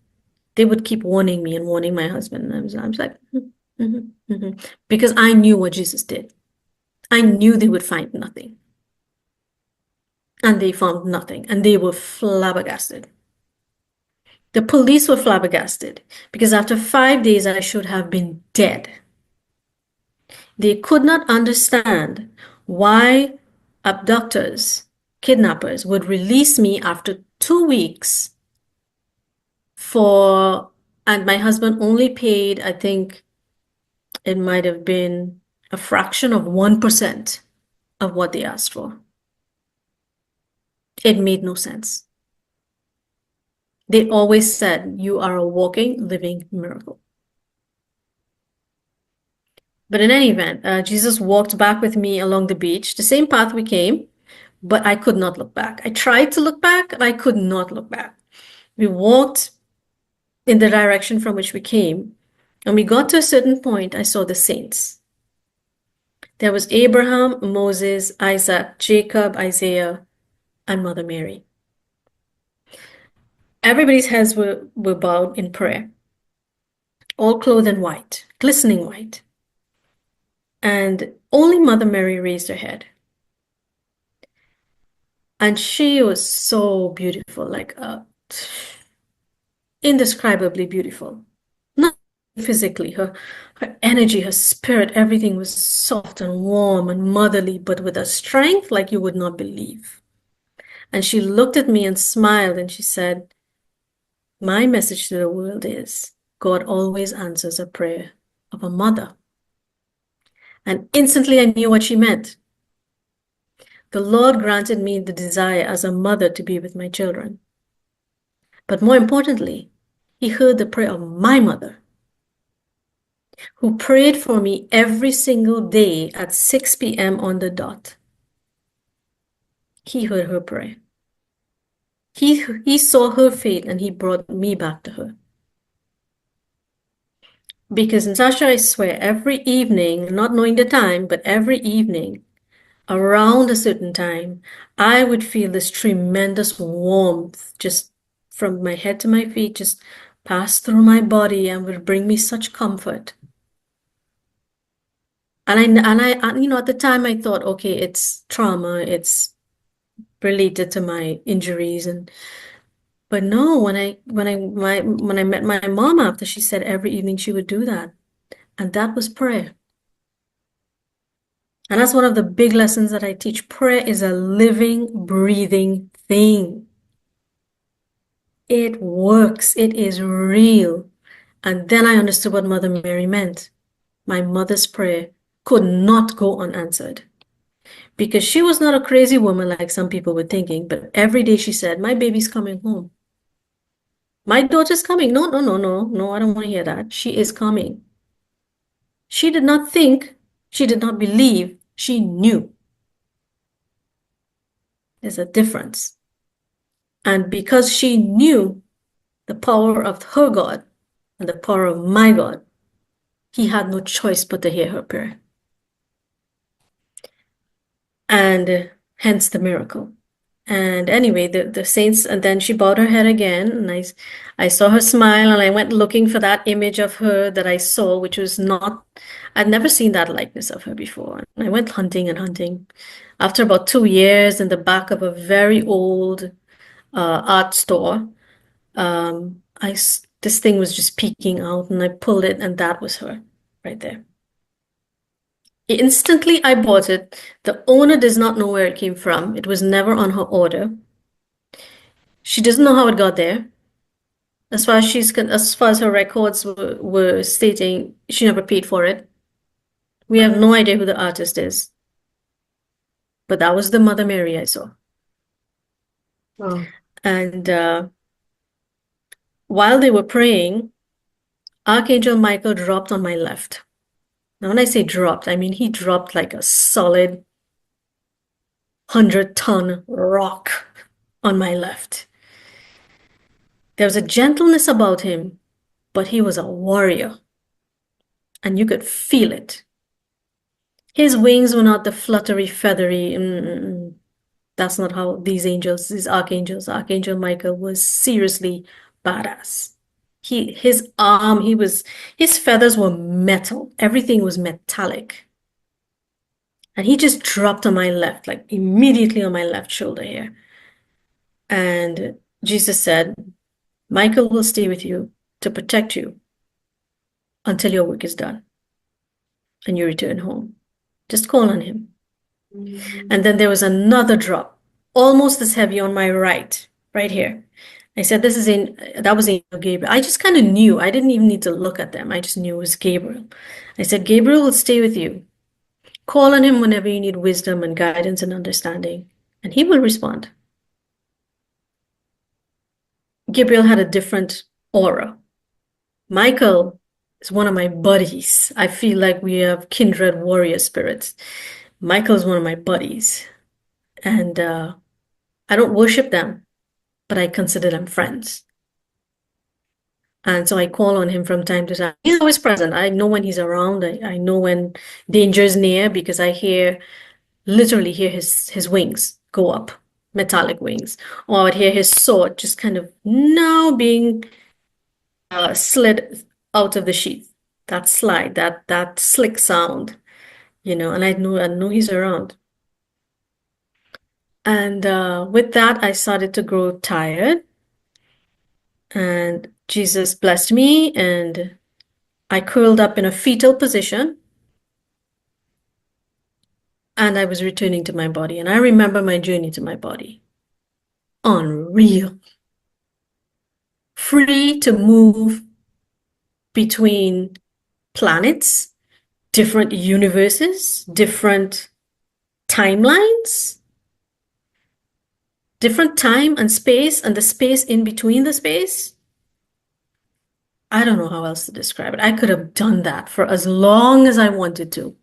they would keep warning me and warning my husband. And I was like, mm-hmm, mm-hmm, mm-hmm. Because I knew what Jesus did. I knew they would find nothing. And they found nothing. And they were flabbergasted. The police were flabbergasted because after 5 days, I should have been dead. They could not understand why abductors, kidnappers, would release me after 2 weeks and my husband only paid, I think it might have been a fraction of 1% of what they asked for. It made no sense. They always said, you are a walking, living miracle. But in any event, Jesus walked back with me along the beach, the same path we came, but I could not look back. I tried to look back, and I could not look back. We walked in the direction from which we came, and we got to a certain point. I saw the saints. There was Abraham, Moses, Isaac, Jacob, Isaiah, and Mother Mary. Everybody's heads were bowed in prayer, all clothed in white, glistening white. And only Mother Mary raised her head. And she was so beautiful, like indescribably beautiful. Not physically, her energy, her spirit, everything was soft and warm and motherly, but with a strength like you would not believe. And she looked at me and smiled, and she said, my message to the world is, God always answers a prayer of a mother. And instantly I knew what she meant. The Lord granted me the desire as a mother to be with my children. But more importantly, he heard the prayer of my mother, who prayed for me every single day at 6 p.m. on the dot. He heard her prayer. He saw her faith, and he brought me back to her. Because, Natasha, I swear, every evening, not knowing the time, but every evening, around a certain time, I would feel this tremendous warmth just from my head to my feet, just pass through my body and would bring me such comfort. And I, at the time I thought, okay, it's trauma, it's related to my injuries, but no, when I met my mom after, she said every evening she would do that, and that was prayer. And that's one of the big lessons that I teach. Prayer is a living, breathing thing. It works. It is real. And then I understood what Mother Mary meant. My mother's prayer could not go unanswered because she was not a crazy woman like some people were thinking. But every day she said, my baby's coming home. My daughter's coming. No, no, no, no, no, I don't want to hear that. She is coming. She did not think, she did not believe, she knew. There's a difference. And because she knew the power of her God and the power of my God, he had no choice but to hear her prayer. And hence the miracle. And anyway, the saints, and then she bowed her head again, and I saw her smile, and I went looking for that image of her that I saw, which was not, I'd never seen that likeness of her before. And I went hunting and hunting. After about 2 years, in the back of a very old art store, this thing was just peeking out, and I pulled it, and that was her right there. Instantly, I bought it. The owner does not know where it came from. It was never on her order. She doesn't know how it got there. As far as her records were stating, she never paid for it. We have no idea who the artist is. But that was the Mother Mary I saw. Wow. And while they were praying, Archangel Michael dropped on my left. Now, when I say dropped, I mean he dropped like a solid 100-ton rock on my left. There was a gentleness about him, but he was a warrior. And you could feel it. His wings were not the fluttery, feathery. That's not how these archangels, Archangel Michael was seriously badass. His feathers were metal. Everything was metallic. And he just dropped on my left, like immediately on my left shoulder here. And Jesus said, Michael will stay with you to protect you until your work is done and you return home. Just call on him. And then there was another drop, almost as heavy on my right here. I said, that was Angel Gabriel. I just kind of knew. I didn't even need to look at them. I just knew it was Gabriel. I said, Gabriel will stay with you. Call on him whenever you need wisdom and guidance and understanding, and he will respond. Gabriel had a different aura. Michael is one of my buddies. I feel like we have kindred warrior spirits. Michael is one of my buddies. And I don't worship them, but I consider them friends. And so I call on him from time to time. He's always present. I know when he's around. I know when danger is near because I literally hear his wings go up, metallic wings. Or I would hear his sword just kind of now being slid out of the sheath. That slide, that slick sound, and I know he's around. And with that, I started to grow tired. And Jesus blessed me, and I curled up in a fetal position. And I was returning to my body. And I remember my journey to my body. Unreal. Free to move between planets, different universes, different timelines, different time and space, and the space in between the space. I don't know how else to describe it. I could have done that for as long as I wanted to.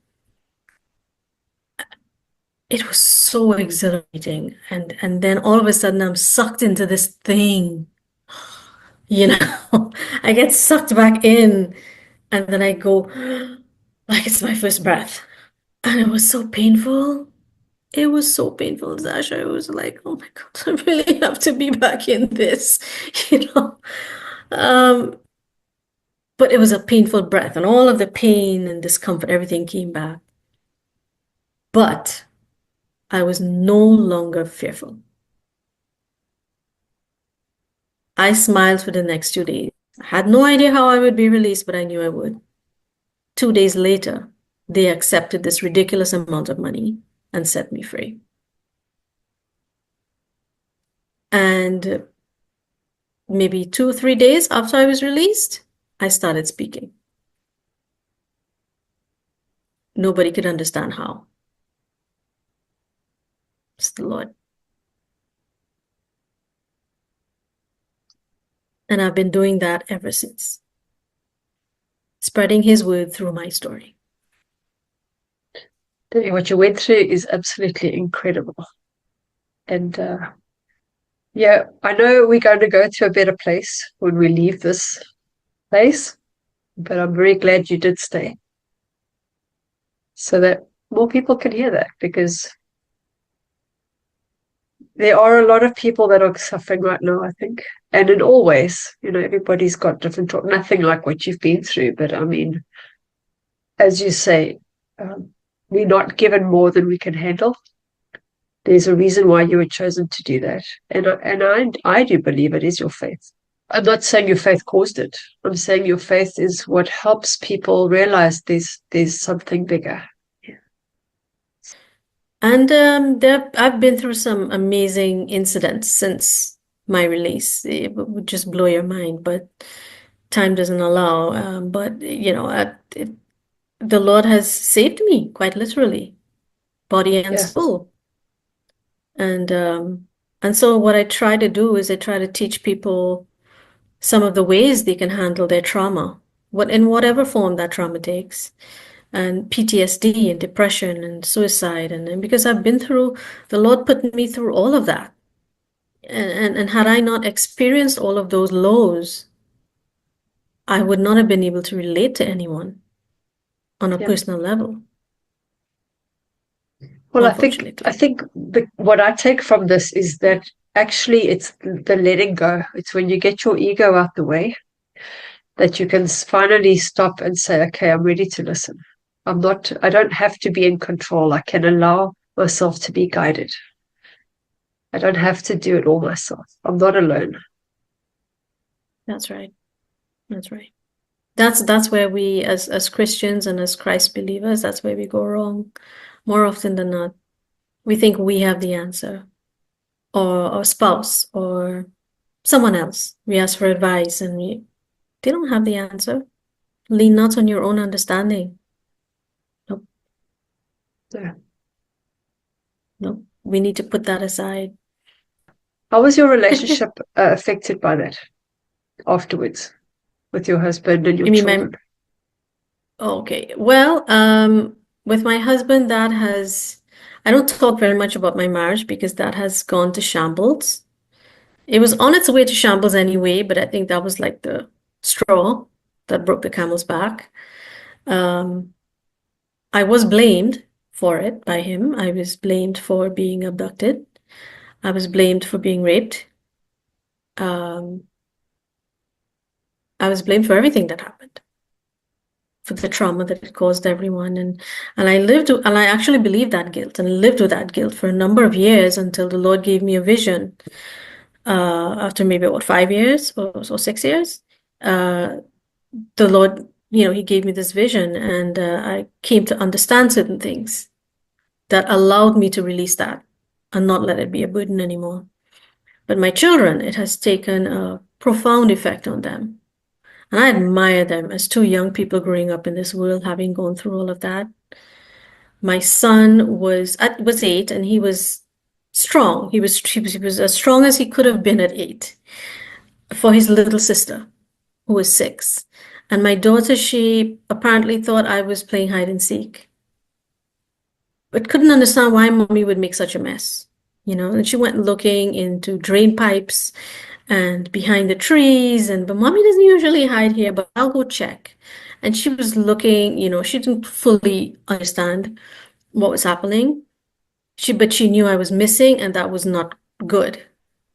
It was so exhilarating. And then all of a sudden I'm sucked into this thing. I get sucked back in, and then I go like it's my first breath. And it was so painful. It was so painful, Zasha. It was like, oh my God, I really have to be back in this, you know. Um, but it was a painful breath, and all of the pain and discomfort, everything came back. But I was no longer fearful. I smiled for the next 2 days. I had no idea how I would be released, but I knew I would. 2 days later, they accepted this ridiculous amount of money and set me free. And maybe 2 or 3 days after I was released, I started speaking. Nobody could understand how. It's the Lord. And I've been doing that ever since, spreading his word through my story. What you went through is absolutely incredible. And yeah, I know we're going to go to a better place when we leave this place, but I'm very glad you did stay so that more people can hear that, because there are a lot of people that are suffering right now, I think. And in all ways, everybody's got different, nothing like what you've been through. But I mean, as you say, we're not given more than we can handle. There's a reason why you were chosen to do that. And I do believe it is your faith. I'm not saying your faith caused it. I'm saying your faith is what helps people realize there's something bigger. Yeah. And I've been through some amazing incidents since my release. It would just blow your mind, but time doesn't allow. But the Lord has saved me, quite literally, body and Yeah. soul. And so what I try to do is I try to teach people some of the ways they can handle their trauma, in whatever form that trauma takes, and PTSD and depression and suicide. And because I've been through, the Lord put me through all of that. And had I not experienced all of those lows, I would not have been able to relate to anyone on a Yeah. personal level, Well, I unfortunately. think what I take from this is that actually it's the letting go. It's when you get your ego out the way that you can finally stop and say, okay, I'm ready to listen. I don't have to be in control. I can allow myself to be guided. I don't have to do it all myself. I'm not alone. That's right. That's right. That's where we, as Christians and as Christ believers, that's where we go wrong more often than not. We think we have the answer, or a spouse, or someone else. We ask for advice, and they don't have the answer. Lean not on your own understanding. Nope, Yeah. nope. We need to put that aside. How was your relationship affected by that afterwards with your husband and your You mean my, children? okay. Well, with my husband, I don't talk very much about my marriage because that has gone to shambles. It was on its way to shambles anyway, but I think that was like the straw that broke the camel's back. Um, I was blamed for it by him. I was blamed for being abducted. I was blamed for being raped. Um, I was blamed for everything that happened, for the trauma that it caused everyone. And I actually believed that guilt and lived with that guilt for a number of years until the Lord gave me a vision, after maybe what, 5 years or so, 6 years. The Lord, he gave me this vision, and I came to understand certain things that allowed me to release that and not let it be a burden anymore. But my children, it has taken a profound effect on them. And I admire them as two young people growing up in this world, having gone through all of that. My son was 8, and he was strong. He was as strong as he could have been at 8 for his little sister, who was 6. And my daughter, she apparently thought I was playing hide and seek, but couldn't understand why mommy would make such a mess, And she went looking into drain pipes and behind the trees, but mommy doesn't usually hide here, but I'll go check. And she was looking, she didn't fully understand what was happening. But she knew I was missing, and that was not good.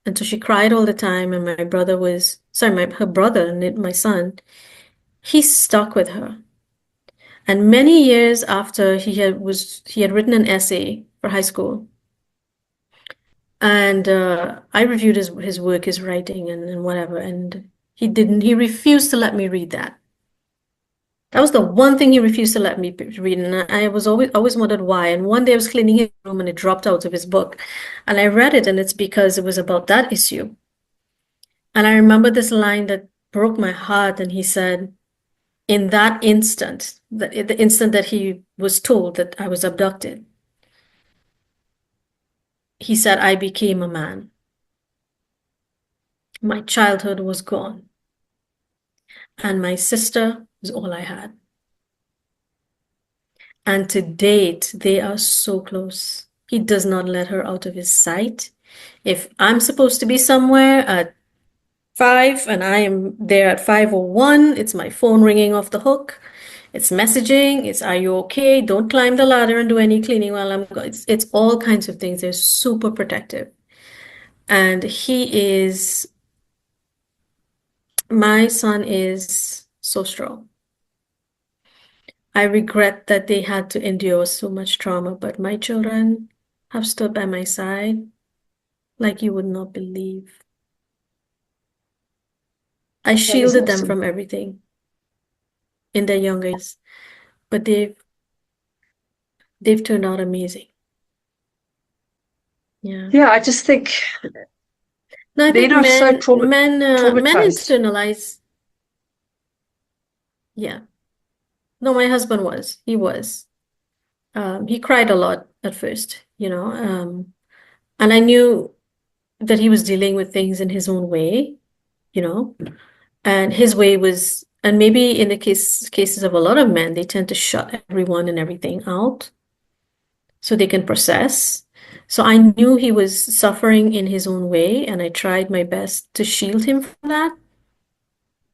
And so she cried all the time, and my brother her brother, my son, he stuck with her. And many years after he had written an essay for high school, and I reviewed his work, his writing, and whatever, and he refused to let me read that. That was the one thing he refused to let me read, and I was always wondered why. And one day I was cleaning his room and it dropped out of his book, and I read it, and it's because it was about that issue. And I remember this line that broke my heart, and he said, in that instant, the instant that he was told that I was abducted, he said, I became a man. My childhood was gone, and my sister was all I had. And to date, they are so close. He does not let her out of his sight. If I'm supposed to be somewhere at 5 and I am there at 5:01, it's my phone ringing off the hook. It's messaging. It's, are you okay? Don't climb the ladder and do any cleaning while I'm going. It's all kinds of things. They're super protective. And my son is so strong. I regret that they had to endure so much trauma, but my children have stood by my side like you would not believe. I That is shielded them awesome. from everything in their younger years, but they've turned out amazing. Yeah. Yeah, I just think No, I think men are so men traumatized. internalize. Yeah. No, my husband was. He was. He cried a lot at first, and I knew that he was dealing with things in his own way, you know, and his way was, and maybe in the cases of a lot of men, they tend to shut everyone and everything out so they can process. So I knew he was suffering in his own way, and I tried my best to shield him from that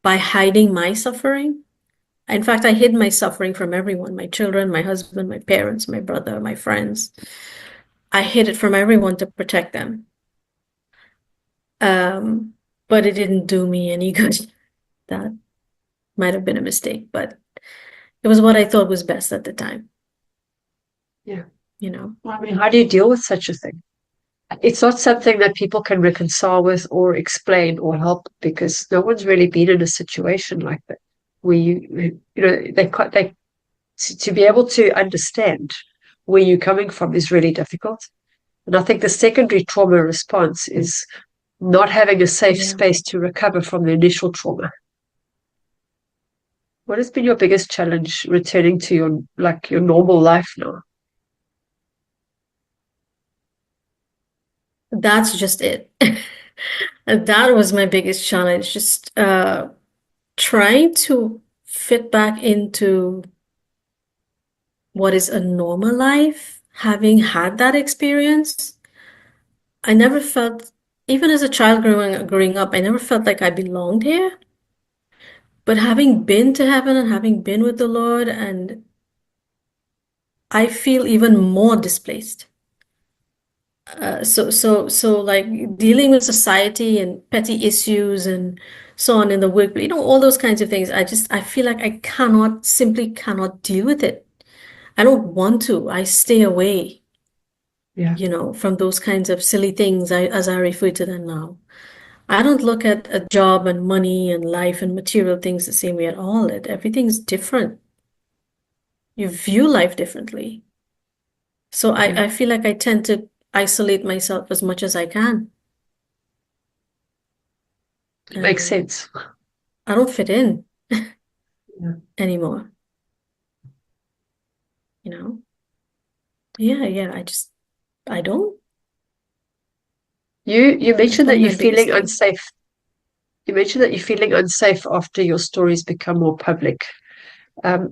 by hiding my suffering. In fact, I hid my suffering from everyone, my children, my husband, my parents, my brother, my friends. I hid it from everyone to protect them. Um, but it didn't do me any good. That might have been a mistake, but it was what I thought was best at the time, Yeah. you know. Well, I mean, how do you deal with such a thing? It's not something that people can reconcile with or explain or help because no one's really been in a situation like that where they to be able to understand where you're coming from is really difficult. And I think the secondary trauma response is not having a safe Yeah. space to recover from the initial trauma. What has been your biggest challenge returning to your normal life now? That's just it. That was my biggest challenge, just trying to fit back into what is a normal life, having had that experience. I never felt, even as a child growing up, I never felt like I belonged here. But having been to heaven and having been with the Lord, and I feel even more displaced. So like dealing with society and petty issues and so on in the work, all those kinds of things. I feel like I simply cannot deal with it. I don't want to. I stay away, Yeah. from those kinds of silly things, as I refer to them now. I don't look at a job and money and life and material things the same way at all. Everything's different. You view life differently. So Yeah. I feel like I tend to isolate myself as much as I can. It makes Um, sense. I don't fit in Yeah. anymore, you know? Yeah, yeah. I don't. You That's mentioned one that of you're my biggest feeling things. unsafe. You mentioned that you're feeling unsafe after your stories become more public. Are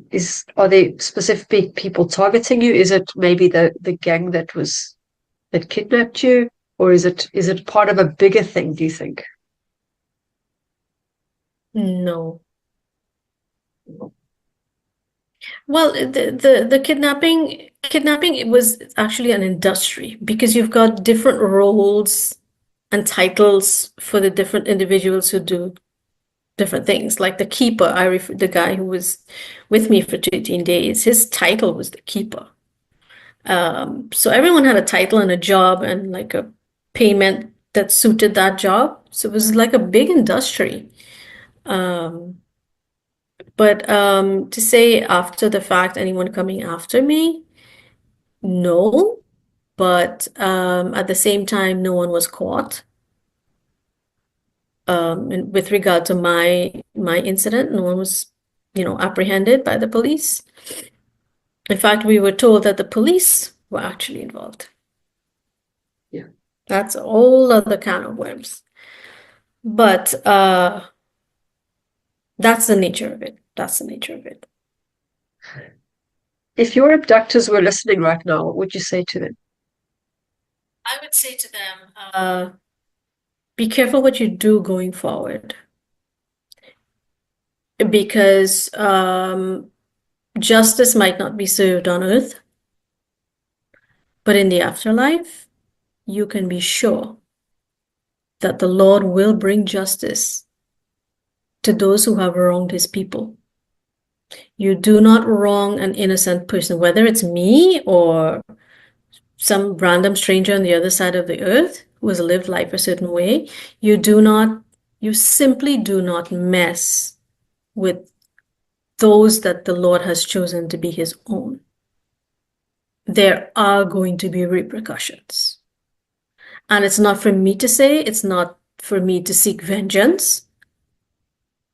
there specific people targeting you? Is it maybe the gang that kidnapped you, or is it part of a bigger thing? Do you think? No. Well, the kidnapping it was actually an industry because you've got different roles and titles for the different individuals who do different things. Like the keeper, the guy who was with me for 13 days, his title was the keeper. So everyone had a title and a job and like a payment that suited that job. So it was like a big industry. Um, But to say after the fact, anyone coming after me, no. But at the same time, no one was caught. And with regard to my incident, no one was, apprehended by the police. In fact, we were told that the police were actually involved. Yeah. That's a whole other can of worms. But that's the nature of it. That's the nature of it. If your abductors were listening right now, what would you say to them? I would say to them, be careful what you do going forward. Because justice might not be served on earth, but in the afterlife, you can be sure that the Lord will bring justice to those who have wronged his people. You do not wrong an innocent person, whether it's me or some random stranger on the other side of the earth who has lived life a certain way. You simply do not mess with those that the Lord has chosen to be his own. There are going to be repercussions. And it's not for me to say, it's not for me to seek vengeance,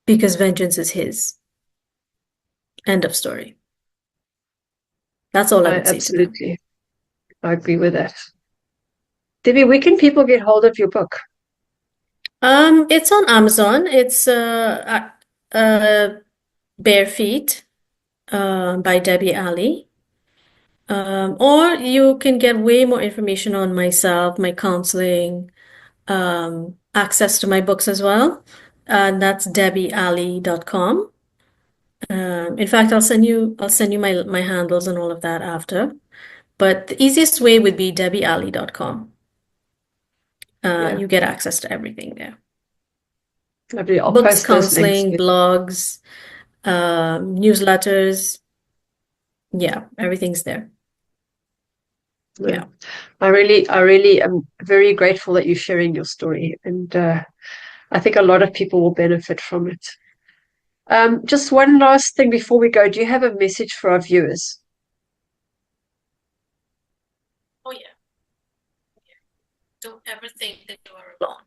because vengeance is his. End of story. That's all I I would say to them. absolutely, I agree with that. Debbie, where can people get hold of your book? It's on Amazon. It's Bare Feet by Debbie Alley. Or you can get way more information on myself, my counseling, access to my books as well. And that's debbiealley.com. In fact, I'll send you my handles and all of that after. But the easiest way would be debbiealley.com. Yeah, You get access to everything there. lovely. I'll Books, post those links. counseling, blogs, newsletters. Yeah, everything's there. Yeah. Yeah. I really am very grateful that you're sharing your story, and I think a lot of people will benefit from it. Just one last thing before we go. Do you have a message for our viewers? Oh yeah. Don't ever think that you are alone.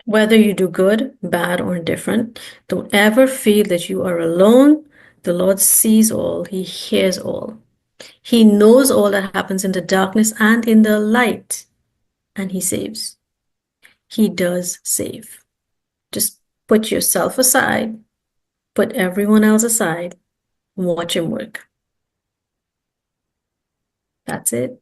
Whether you do good, bad, or indifferent, don't ever feel that you are alone. The Lord sees all, He hears all. He knows all that happens in the darkness and in the light, and He saves. He does save. Just put yourself aside, put everyone else aside, and watch Him work. That's it.